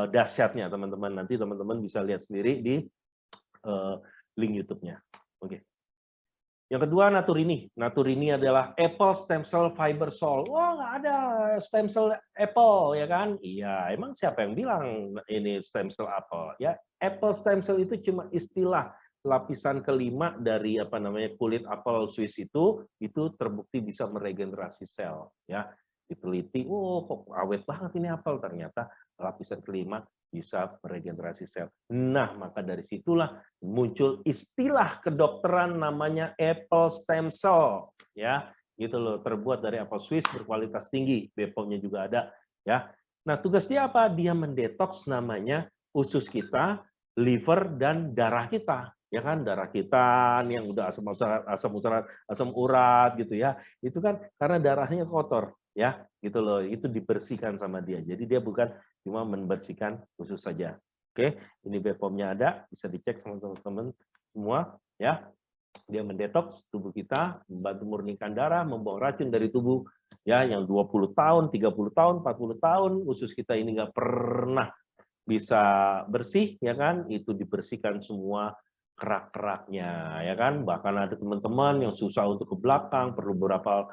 Dahsyatnya teman-teman. Nanti teman-teman bisa lihat sendiri di link YouTube-nya. Oke. Yang kedua Naturini. Naturini adalah Apple Stem Cell Fiber Sol. Wah, nggak ada stem cell Apple ya kan? Iya, emang siapa yang bilang ini stem cell Apple? Ya, Apple stem cell itu cuma istilah lapisan kelima dari apa namanya kulit apel Swiss itu terbukti bisa meregenerasi sel ya. Diteliti, oh kok awet banget ini apel, ternyata lapisan kelima bisa meregenerasi sel. Nah, maka dari situlah muncul istilah kedokteran namanya apple stem cell, ya, gitu loh, terbuat dari apel Swiss berkualitas tinggi, BPOM-nya juga ada, ya. Nah, tugas dia apa? Dia mendetoks namanya usus kita, liver dan darah kita, ya kan, darah kita yang udah asam urat gitu ya, itu kan karena darahnya kotor, ya, gitu loh, itu dibersihkan sama dia. Jadi dia bukan cuma membersihkan usus saja. Oke, ini BPOM-nya ada, bisa dicek sama teman-teman semua, ya. Dia mendetoks tubuh kita, membantu murnikan darah, membuang racun dari tubuh, ya, yang 20 tahun, 30 tahun, 40 tahun, usus kita ini nggak pernah bisa bersih, ya kan, itu dibersihkan semua kerak-keraknya, ya kan. Bahkan ada teman-teman yang susah untuk ke belakang, perlu beberapa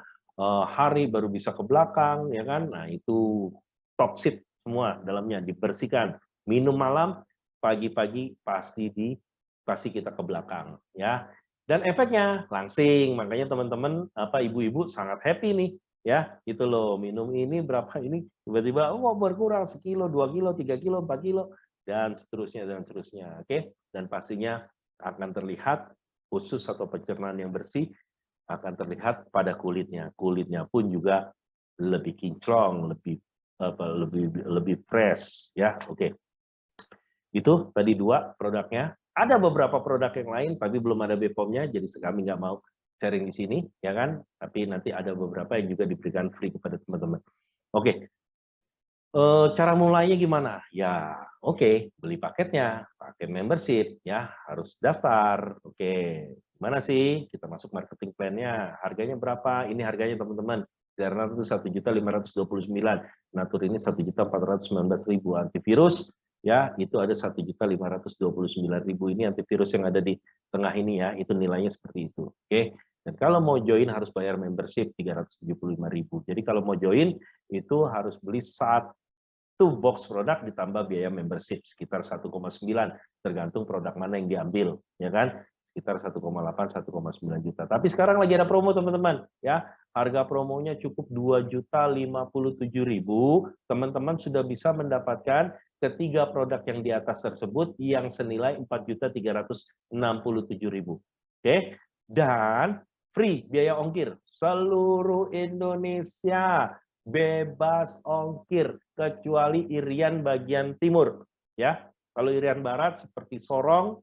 hari baru bisa ke belakang, ya kan. Nah, itu toksik semua dalamnya dibersihkan. Minum malam, pagi-pagi pasti dikasih kita ke belakang, ya. Dan efeknya langsing, makanya teman-teman apa ibu-ibu sangat happy nih, ya, gitu loh. Minum ini berapa ini tiba-tiba oh berkurang sekilo, 2 kilo, 3 kilo, 4 kilo dan seterusnya. Oke? Dan pastinya akan terlihat usus atau pencernaan yang bersih akan terlihat pada kulitnya. Kulitnya pun juga lebih kinclong, lebih fresh ya. Oke. Itu tadi 2 produknya. Ada beberapa produk yang lain tapi belum ada BPOM-nya, jadi kami nggak mau sharing di sini ya kan. Tapi nanti ada beberapa yang juga diberikan free kepada teman-teman. Oke. Cara mulainya gimana? Ya, oke, beli paketnya, pakai membership ya, harus daftar. Oke, gimana sih? Kita masuk marketing plan-nya. Harganya berapa? Ini harganya teman-teman. Zerner itu 1.529.000, Natur ini 1.419.000. Antivirus ya, itu ada 1.529.000. Ini antivirus yang ada di tengah ini ya, itu nilainya seperti itu. Oke. Dan kalau mau join harus bayar membership 375.000. Jadi kalau mau join itu harus beli 1 box produk ditambah biaya membership sekitar 1,9 tergantung produk mana yang diambil ya kan, sekitar 1,8 1,9 juta. Tapi sekarang lagi ada promo teman-teman ya, harga promonya cukup 2.057.000. Teman-teman sudah bisa mendapatkan ketiga produk yang di atas tersebut yang senilai 4.367.000. Oke, dan free biaya ongkir seluruh Indonesia, bebas ongkir kecuali Irian bagian timur ya. Kalau Irian barat seperti Sorong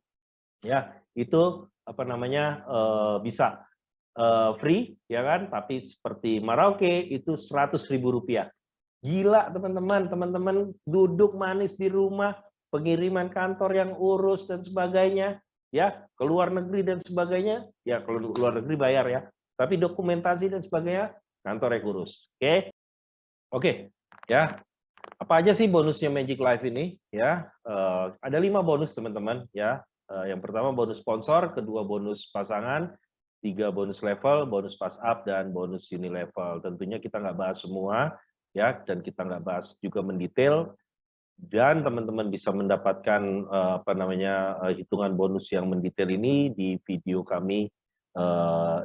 ya itu apa namanya bisa free ya kan, tapi seperti Merauke itu Rp100.000. Gila teman-teman duduk manis di rumah, pengiriman kantor yang urus dan sebagainya, ya, ke luar negeri dan sebagainya, ya kalau luar negeri bayar ya. Tapi dokumentasi dan sebagainya, kantor yang urus. Oke? Oke, ya. Apa aja sih bonusnya Magic Life ini? Ya, ada 5 bonus teman-teman. Ya, yang pertama bonus sponsor, kedua bonus pasangan, 3 bonus level, bonus pass up dan bonus uni level. Tentunya kita nggak bahas semua, ya, dan kita nggak bahas juga mendetail. Dan teman-teman bisa mendapatkan hitungan bonus yang mendetail ini di video kami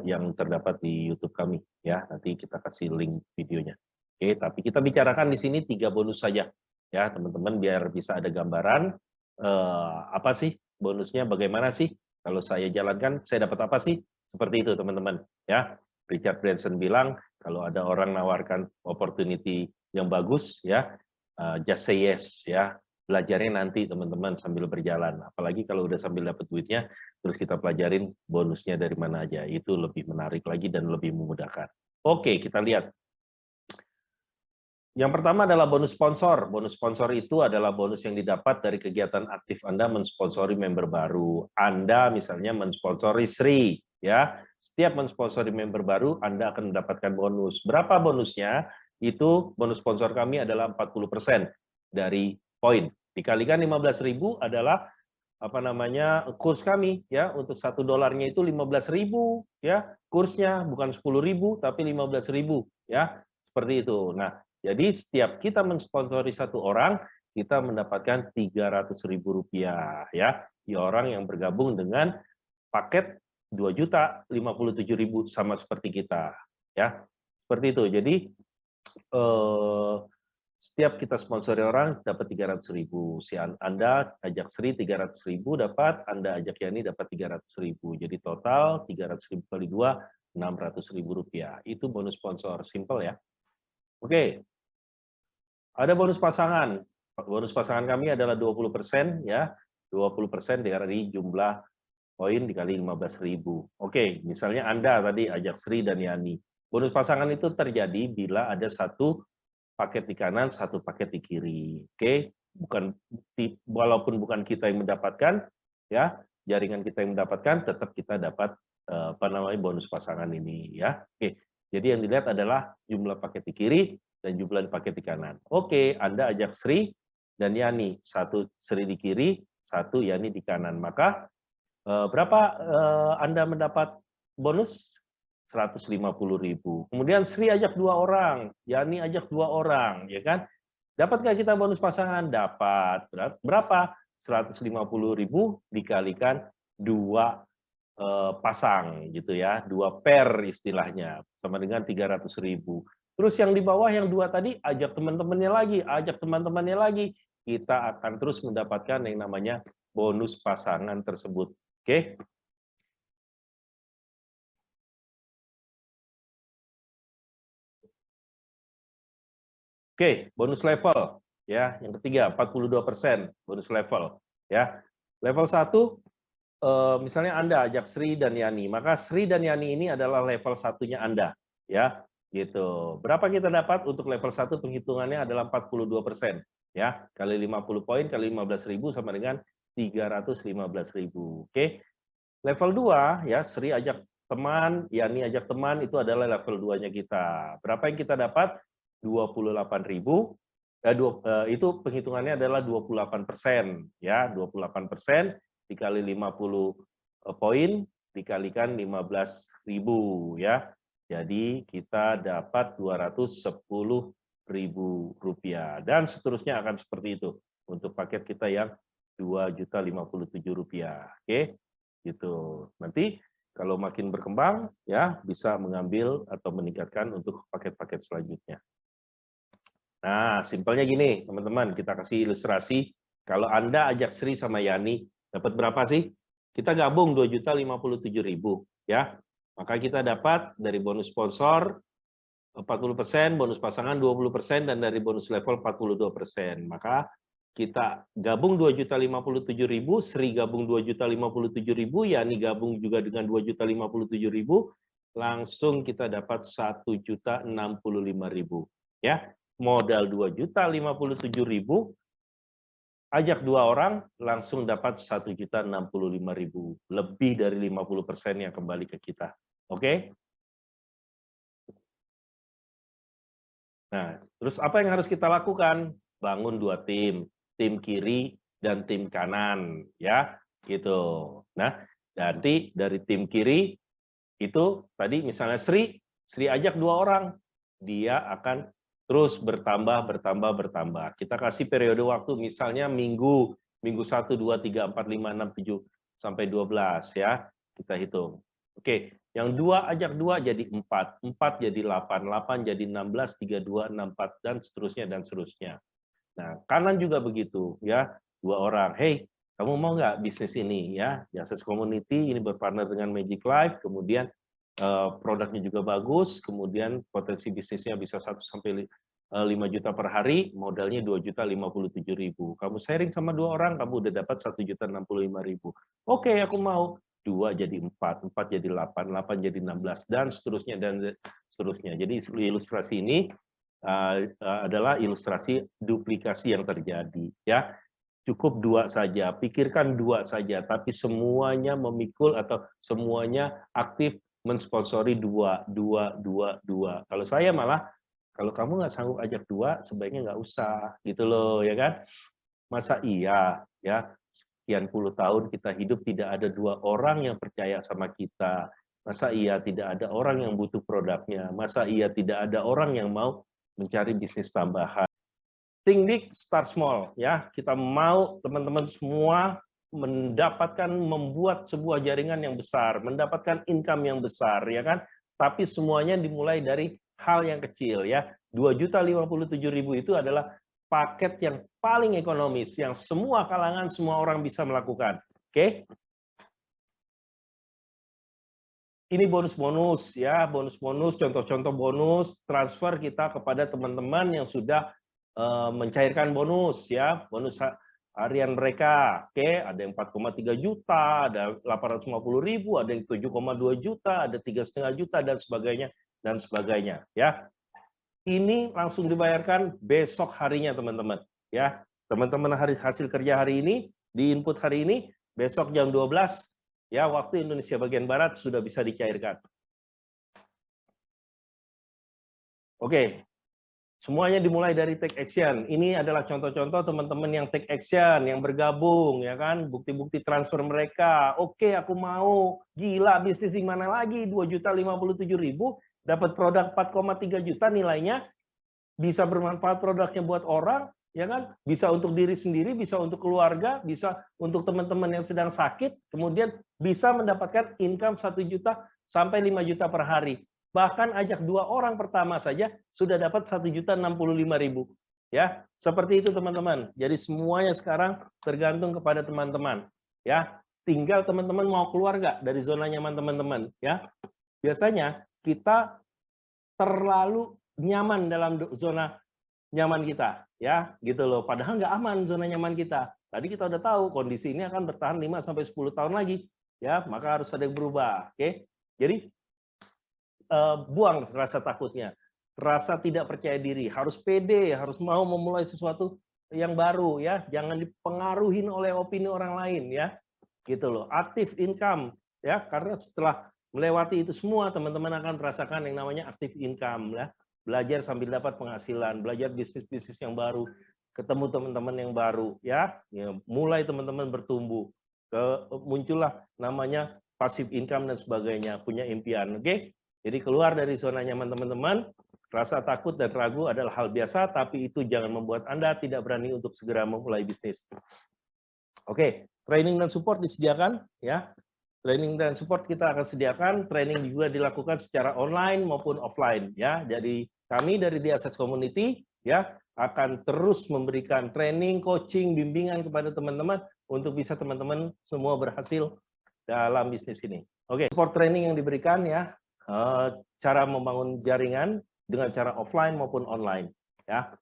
yang terdapat di YouTube kami. Ya, nanti kita kasih link videonya. Oke, tapi kita bicarakan di sini 3 bonus saja, ya teman-teman, biar bisa ada gambaran apa sih bonusnya, bagaimana sih kalau saya jalankan, saya dapat apa sih? Seperti itu teman-teman. Ya, Richard Branson bilang kalau ada orang nawarkan opportunity yang bagus, ya just say yes, ya. Belajarnya nanti teman-teman sambil berjalan. Apalagi kalau udah sambil dapat duitnya, terus kita pelajarin bonusnya dari mana aja. Itu lebih menarik lagi dan lebih memudahkan. Oke, kita lihat. Yang pertama adalah bonus sponsor. Bonus sponsor itu adalah bonus yang didapat dari kegiatan aktif Anda mensponsori member baru. Anda misalnya mensponsori Sri, ya. Setiap mensponsori member baru, Anda akan mendapatkan bonus. Berapa bonusnya? Itu bonus sponsor kami adalah 40% dari poin. Dikalikan 15.000 adalah kurs kami, ya. Untuk $1 itu 15.000, ya. Kursnya bukan 10.000 tapi 15.000, ya. Seperti itu. Nah, jadi setiap kita mensponsori satu orang, kita mendapatkan Rp300.000, ya. Di orang yang bergabung dengan paket 2.057.000 sama seperti kita, ya. Seperti itu. Jadi setiap kita sponsori orang dapat 300.000. Si Anda ajak Sri 300.000 dapat, Anda ajak Yani dapat 300.000. Jadi total 300.000 kali 2, Rp600.000. Itu bonus sponsor, simple ya. Oke. Ada bonus pasangan. Bonus pasangan kami adalah 20%, ya. 20% dari jumlah poin dikali 15.000. Oke, misalnya Anda tadi ajak Sri dan Yani. Bonus pasangan itu terjadi bila ada satu paket di kanan, satu paket di kiri. Oke, walaupun bukan kita yang mendapatkan, ya, jaringan kita yang mendapatkan, tetap kita dapat bonus pasangan ini, ya. Oke, jadi yang dilihat adalah jumlah paket di kiri dan jumlah paket di kanan. Oke, Anda ajak Sri dan Yani, satu Sri di kiri, satu Yani di kanan. Maka berapa Anda mendapat bonus? 150.000. Kemudian Sri ajak 2 orang, Yani ajak 2 orang, ya kan? Dapat nggak kita bonus pasangan? Dapat. Berapa? 150.000 dikalikan 2 pasang, gitu ya, 2 pair istilahnya, sama dengan 300.000. Terus yang di bawah yang 2 tadi, ajak teman-temannya lagi, ajak teman-temannya lagi. Kita akan terus mendapatkan yang namanya bonus pasangan tersebut. Oke? Oke, bonus level, ya. Yang ketiga, 42% bonus level, ya. Level 1, misalnya Anda ajak Sri dan Yani, maka Sri dan Yani ini adalah level 1-nya Anda, ya. Gitu. Berapa kita dapat untuk level 1? Penghitungannya adalah 42%, ya. Kali 50 poin kali 15.000 sama dengan 315.000. Oke. Level 2, ya, Sri ajak teman, Yani ajak teman, itu adalah level 2-nya kita. Berapa yang kita dapat? 28.000. Itu penghitungannya adalah 28%, ya. 28% dikali 50 poin dikalikan 15.000, ya. Jadi kita dapat Rp210.000 dan seterusnya akan seperti itu untuk paket kita yang Rp2.057.000. Oke, gitu. Nanti kalau makin berkembang, ya, bisa mengambil atau meningkatkan untuk paket-paket selanjutnya. Nah, simpelnya gini, teman-teman, kita kasih ilustrasi. Kalau Anda ajak Sri sama Yani, dapat berapa sih? Kita gabung 2.057.000, ya. Maka kita dapat dari bonus sponsor 40%, bonus pasangan 20%, dan dari bonus level 42%. Maka kita gabung 2.057.000, Sri gabung 2.057.000, Yani gabung juga dengan 2.057.000, langsung kita dapat 1.065.000, ya. Modal 2.057.000, ajak 2 orang, langsung dapat 1.065.000, lebih dari 50% yang kembali ke kita. Oke? Nah, terus apa yang harus kita lakukan? Bangun 2 tim kiri dan tim kanan, ya, gitu. Nah, nanti dari tim kiri itu tadi misalnya Sri ajak 2 orang, dia akan terus bertambah. Kita kasih periode waktu misalnya minggu 1, 2, 3, 4, 5, 6, 7, sampai 12 ya, kita hitung. Oke, yang 2 ajak 2 jadi 4, 4 jadi 8, 8 jadi 16, 32, 64, dan seterusnya. Nah, kanan juga begitu ya, 2 orang, "Hey, kamu mau nggak bisnis ini ya? Access Community ini berpartner dengan Magic Life, kemudian produknya juga bagus, kemudian potensi bisnisnya bisa 1 sampai 5 juta per hari, modalnya 2.057.000. Kamu sharing sama 2 orang, kamu udah dapat 1.065.000. Oke, aku mau. 2 jadi 4, 4 jadi 8, 8 jadi 16, dan seterusnya. Jadi ilustrasi ini adalah ilustrasi duplikasi yang terjadi. Ya, cukup 2 saja, pikirkan 2 saja, tapi semuanya memikul atau semuanya aktif mensponsori 2. Kalau saya malah, kalau kamu nggak sanggup ajak 2, sebaiknya nggak usah, gitu loh, ya kan? Masa iya, ya, sekian puluh tahun kita hidup tidak ada 2 orang yang percaya sama kita. Masa iya tidak ada orang yang butuh produknya? Masa iya tidak ada orang yang mau mencari bisnis tambahan? Think big, start small, ya. Kita mau teman-teman semua mendapatkan, membuat sebuah jaringan yang besar, mendapatkan income yang besar, ya kan? Tapi semuanya dimulai dari hal yang kecil, ya. 2.057.000 itu adalah paket yang paling ekonomis, yang semua kalangan, semua orang bisa melakukan. Oke? Ini bonus-bonus, ya, bonus-bonus, contoh-contoh bonus transfer kita kepada teman-teman yang sudah mencairkan bonus, ya, bonus harian mereka. Oke, ada yang 4,3 juta, ada 850.000, ada yang 7,2 juta, ada 3,5 juta, dan sebagainya, ya. Ini langsung dibayarkan besok harinya, teman-teman, ya. Teman-teman hasil kerja hari ini, di input hari ini, besok jam 12, ya, waktu Indonesia bagian Barat sudah bisa dicairkan. Oke. Semuanya dimulai dari take action. Ini adalah contoh-contoh teman-teman yang take action, yang bergabung, ya kan? Bukti-bukti transfer mereka. Oke, aku mau. Gila, bisnis di mana lagi? 2.057.000, dapat produk 4,3 juta nilainya, bisa bermanfaat produknya buat orang, ya kan? Bisa untuk diri sendiri, bisa untuk keluarga, bisa untuk teman-teman yang sedang sakit, kemudian bisa mendapatkan income 1 juta sampai 5 juta per hari. Bahkan ajak 2 orang pertama saja sudah dapat 1.065.000. Ya, seperti itu teman-teman. Jadi semuanya sekarang tergantung kepada teman-teman. Ya, tinggal teman-teman mau keluar nggak dari zona nyaman teman-teman. Ya, biasanya kita terlalu nyaman dalam zona nyaman kita, ya, gitu loh. Padahal nggak aman zona nyaman kita. Tadi kita udah tahu kondisi ini akan bertahan 5 sampai 10 tahun lagi, ya, maka harus ada yang berubah. Oke. Jadi buang rasa takutnya, rasa tidak percaya diri, harus pede, harus mau memulai sesuatu yang baru, ya, jangan dipengaruhi oleh opini orang lain, ya, gitu loh. Aktif income, ya, karena setelah melewati itu semua, teman-teman akan merasakan yang namanya aktif income, ya, belajar sambil dapat penghasilan, belajar bisnis-bisnis yang baru, ketemu teman-teman yang baru, ya, mulai teman-teman bertumbuh, muncullah namanya passive income dan sebagainya, punya impian, oke? Jadi keluar dari zona nyaman teman-teman, rasa takut dan ragu adalah hal biasa, tapi itu jangan membuat Anda tidak berani untuk segera memulai bisnis. Oke, training dan support disediakan, ya. Training dan support kita akan sediakan, training juga dilakukan secara online maupun offline, ya. Jadi kami dari The Access Community, ya, akan terus memberikan training, coaching, bimbingan kepada teman-teman untuk bisa teman-teman semua berhasil dalam bisnis ini. Oke, support training yang diberikan, ya, cara membangun jaringan dengan cara offline maupun online, ya.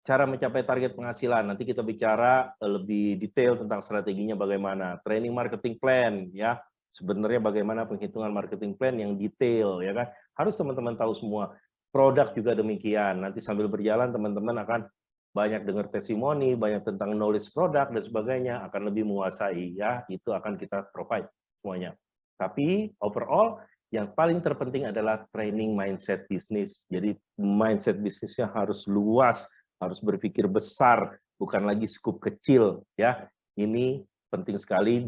Cara mencapai target penghasilan, nanti kita bicara lebih detail tentang strateginya bagaimana. Training marketing plan, ya, sebenarnya bagaimana penghitungan marketing plan yang detail, ya kan. Harus teman-teman tahu semua. Produk juga demikian, nanti sambil berjalan teman-teman akan banyak dengar testimoni, banyak tentang knowledge product dan sebagainya, akan lebih menguasai ya, itu akan kita provide semuanya. Tapi overall yang paling terpenting adalah training mindset bisnis. Jadi mindset bisnisnya harus luas, harus berpikir besar, bukan lagi skup kecil ya. Ini penting sekali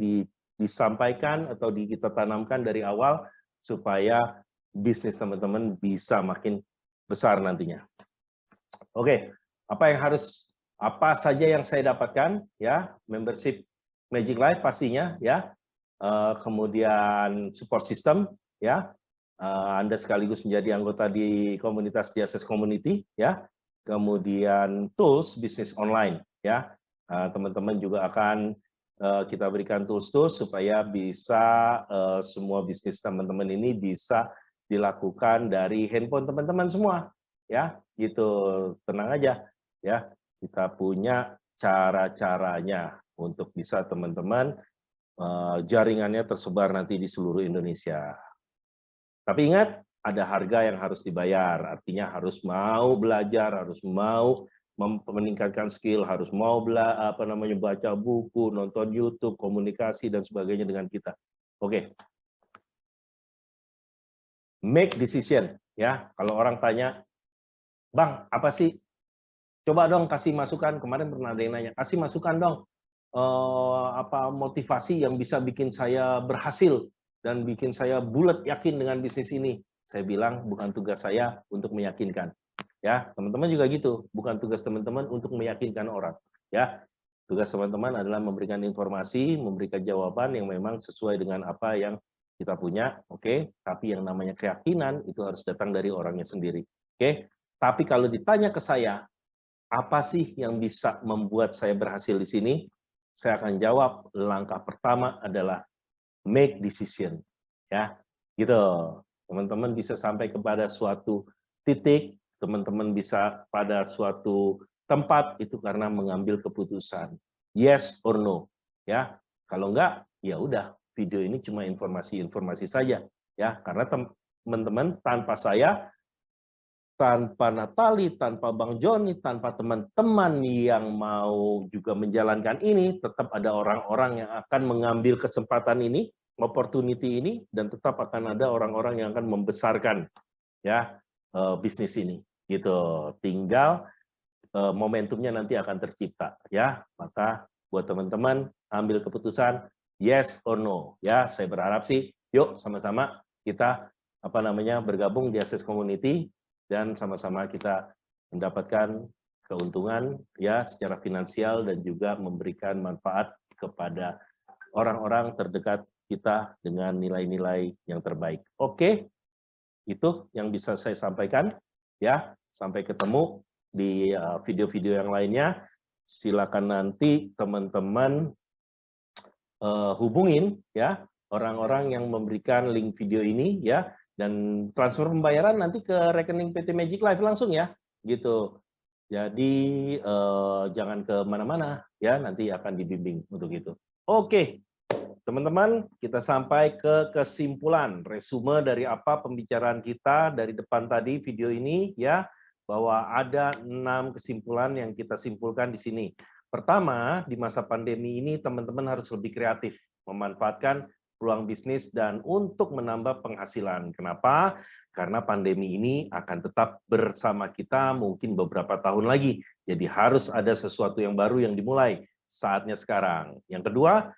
disampaikan atau kita tanamkan dari awal supaya bisnis teman-teman bisa makin besar nantinya. Oke. Apa saja yang saya dapatkan ya, membership Magic Life pastinya ya, kemudian support system ya, Anda sekaligus menjadi anggota di komunitas di Access Community ya, kemudian tools bisnis online ya, teman-teman juga akan kita berikan tools-tools supaya bisa semua bisnis teman-teman ini bisa dilakukan dari handphone teman-teman semua ya, gitu, tenang aja. Ya, kita punya cara-caranya untuk bisa teman-teman jaringannya tersebar nanti di seluruh Indonesia. Tapi ingat, ada harga yang harus dibayar, artinya harus mau belajar, harus mau meningkatkan skill, harus mau baca buku, nonton YouTube, komunikasi dan sebagainya dengan kita. Oke. Make decision ya. Kalau orang tanya, "Bang, apa sih? Coba dong kasih masukan." Kemarin pernah ada yang nanya, "Kasih masukan dong, apa motivasi yang bisa bikin saya berhasil dan bikin saya bulat yakin dengan bisnis ini." Saya bilang, bukan tugas saya untuk meyakinkan. Ya, teman-teman juga gitu, bukan tugas teman-teman untuk meyakinkan orang. Ya, tugas teman-teman adalah memberikan informasi, memberikan jawaban yang memang sesuai dengan apa yang kita punya, oke? Tapi yang namanya keyakinan itu harus datang dari orangnya sendiri, oke? Tapi kalau ditanya ke saya, apa sih yang bisa membuat saya berhasil di sini? Saya akan jawab, langkah pertama adalah make decision. Ya, gitu. Teman-teman bisa sampai kepada suatu titik, teman-teman bisa pada suatu tempat itu karena mengambil keputusan. Yes or no. Ya, kalau enggak, ya udah, video ini cuma informasi-informasi saja. Ya, karena teman-teman tanpa saya, tanpa Natali, tanpa Bang Joni, tanpa teman-teman yang mau juga menjalankan ini, tetap ada orang-orang yang akan mengambil kesempatan ini, opportunity ini, dan tetap akan ada orang-orang yang akan membesarkan ya bisnis ini. Gitu. Tinggal momentumnya nanti akan tercipta ya. Maka buat teman-teman ambil keputusan yes or no ya. Saya berharap sih, yuk sama-sama kita bergabung di Access Community dan sama-sama kita mendapatkan keuntungan ya secara finansial dan juga memberikan manfaat kepada orang-orang terdekat kita dengan nilai-nilai yang terbaik. Oke, itu yang bisa saya sampaikan ya. Sampai ketemu di video-video yang lainnya. Silakan nanti teman-teman hubungin ya orang-orang yang memberikan link video ini ya. Dan transfer pembayaran nanti ke rekening PT Magic Life langsung ya, gitu. Jadi jangan ke mana-mana ya, nanti akan dibimbing untuk itu. Oke, teman-teman, kita sampai ke kesimpulan, resume dari apa pembicaraan kita dari depan tadi video ini ya, bahwa ada 6 kesimpulan yang kita simpulkan di sini. Pertama, di masa pandemi ini teman-teman harus lebih kreatif, memanfaatkan peluang bisnis dan untuk menambah penghasilan. Kenapa? Karena pandemi ini akan tetap bersama kita mungkin beberapa tahun lagi. Jadi harus ada sesuatu yang baru yang dimulai. Saatnya sekarang. Yang kedua,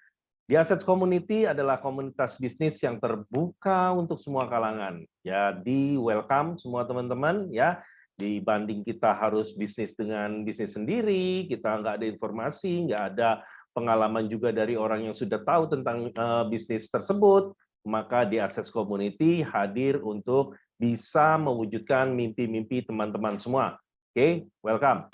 di Access Community adalah komunitas bisnis yang terbuka untuk semua kalangan. Jadi welcome semua teman-teman ya. Dibanding kita harus bisnis dengan bisnis sendiri, kita nggak ada informasi, nggak ada pengalaman juga dari orang yang sudah tahu tentang bisnis tersebut, maka di Access Community hadir untuk bisa mewujudkan mimpi-mimpi teman-teman semua. Oke, welcome.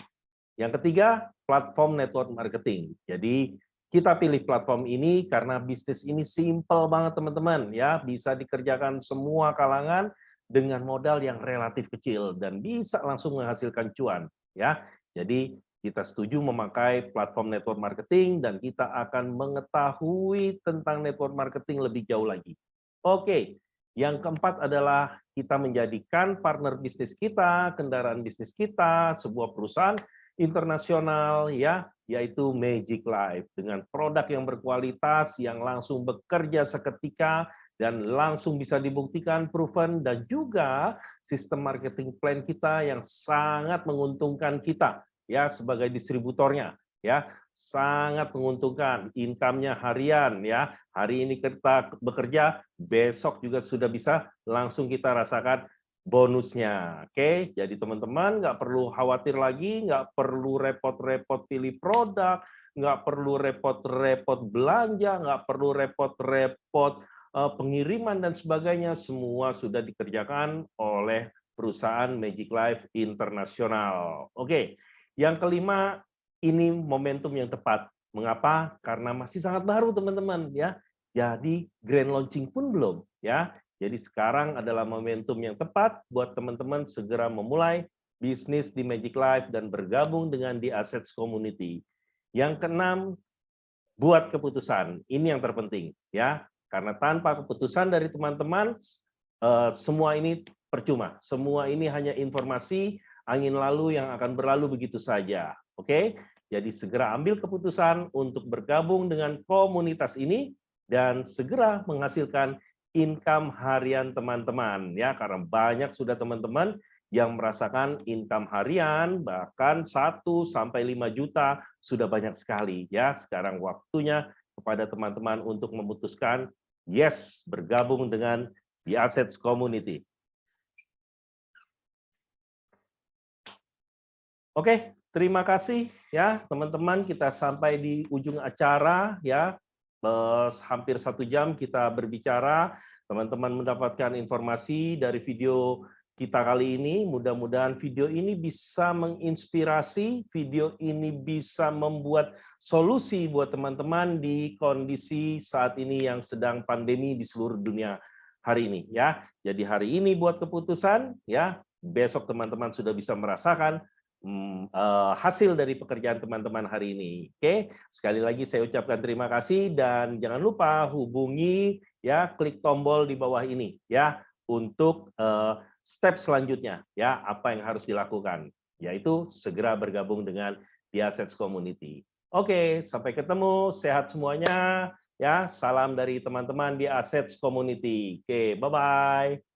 Yang ketiga, platform network marketing. Jadi kita pilih platform ini karena bisnis ini simple banget teman-teman ya, bisa dikerjakan semua kalangan dengan modal yang relatif kecil dan bisa langsung menghasilkan cuan ya. Jadi kita setuju memakai platform network marketing dan kita akan mengetahui tentang network marketing lebih jauh lagi. Oke, yang keempat adalah kita menjadikan partner bisnis kita, kendaraan bisnis kita, sebuah perusahaan internasional ya, yaitu Magic Life dengan produk yang berkualitas yang langsung bekerja seketika dan langsung bisa dibuktikan proven, dan juga sistem marketing plan kita yang sangat menguntungkan kita ya sebagai distributornya ya, sangat menguntungkan, income-nya harian ya. Hari ini kita bekerja, besok juga sudah bisa langsung kita rasakan bonusnya. Oke, jadi teman-teman nggak perlu khawatir lagi, nggak perlu repot-repot pilih produk, nggak perlu repot-repot belanja, nggak perlu repot-repot pengiriman dan sebagainya, semua sudah dikerjakan oleh perusahaan Magic Life Internasional. Oke, yang kelima, ini momentum yang tepat. Mengapa? Karena masih sangat baru teman-teman ya. Jadi grand launching pun belum ya. Jadi sekarang adalah momentum yang tepat buat teman-teman segera memulai bisnis di Magic Life dan bergabung dengan The Assets Community. Yang keenam, buat keputusan. Ini yang terpenting ya. Karena tanpa keputusan dari teman-teman, semua ini percuma. Semua ini hanya informasi angin lalu yang akan berlalu begitu saja. Oke? Jadi segera ambil keputusan untuk bergabung dengan komunitas ini dan segera menghasilkan income harian teman-teman ya, karena banyak sudah teman-teman yang merasakan income harian bahkan 1 sampai 5 juta sudah banyak sekali ya. Sekarang waktunya kepada teman-teman untuk memutuskan yes bergabung dengan The Assets Community. Oke, terima kasih ya teman-teman, kita sampai di ujung acara ya. Hampir 1 jam kita berbicara, teman-teman mendapatkan informasi dari video kita kali ini. Mudah-mudahan video ini bisa menginspirasi, video ini bisa membuat solusi buat teman-teman di kondisi saat ini yang sedang pandemi di seluruh dunia hari ini ya. Jadi hari ini buat keputusan ya, besok teman-teman sudah bisa merasakan hasil dari pekerjaan teman-teman hari ini. Oke, sekali lagi saya ucapkan terima kasih dan jangan lupa hubungi ya, klik tombol di bawah ini ya untuk step selanjutnya ya, apa yang harus dilakukan, yaitu segera bergabung dengan The Assets Community. Oke, sampai ketemu, sehat semuanya ya. Salam dari teman-teman The Assets Community. Oke, bye-bye.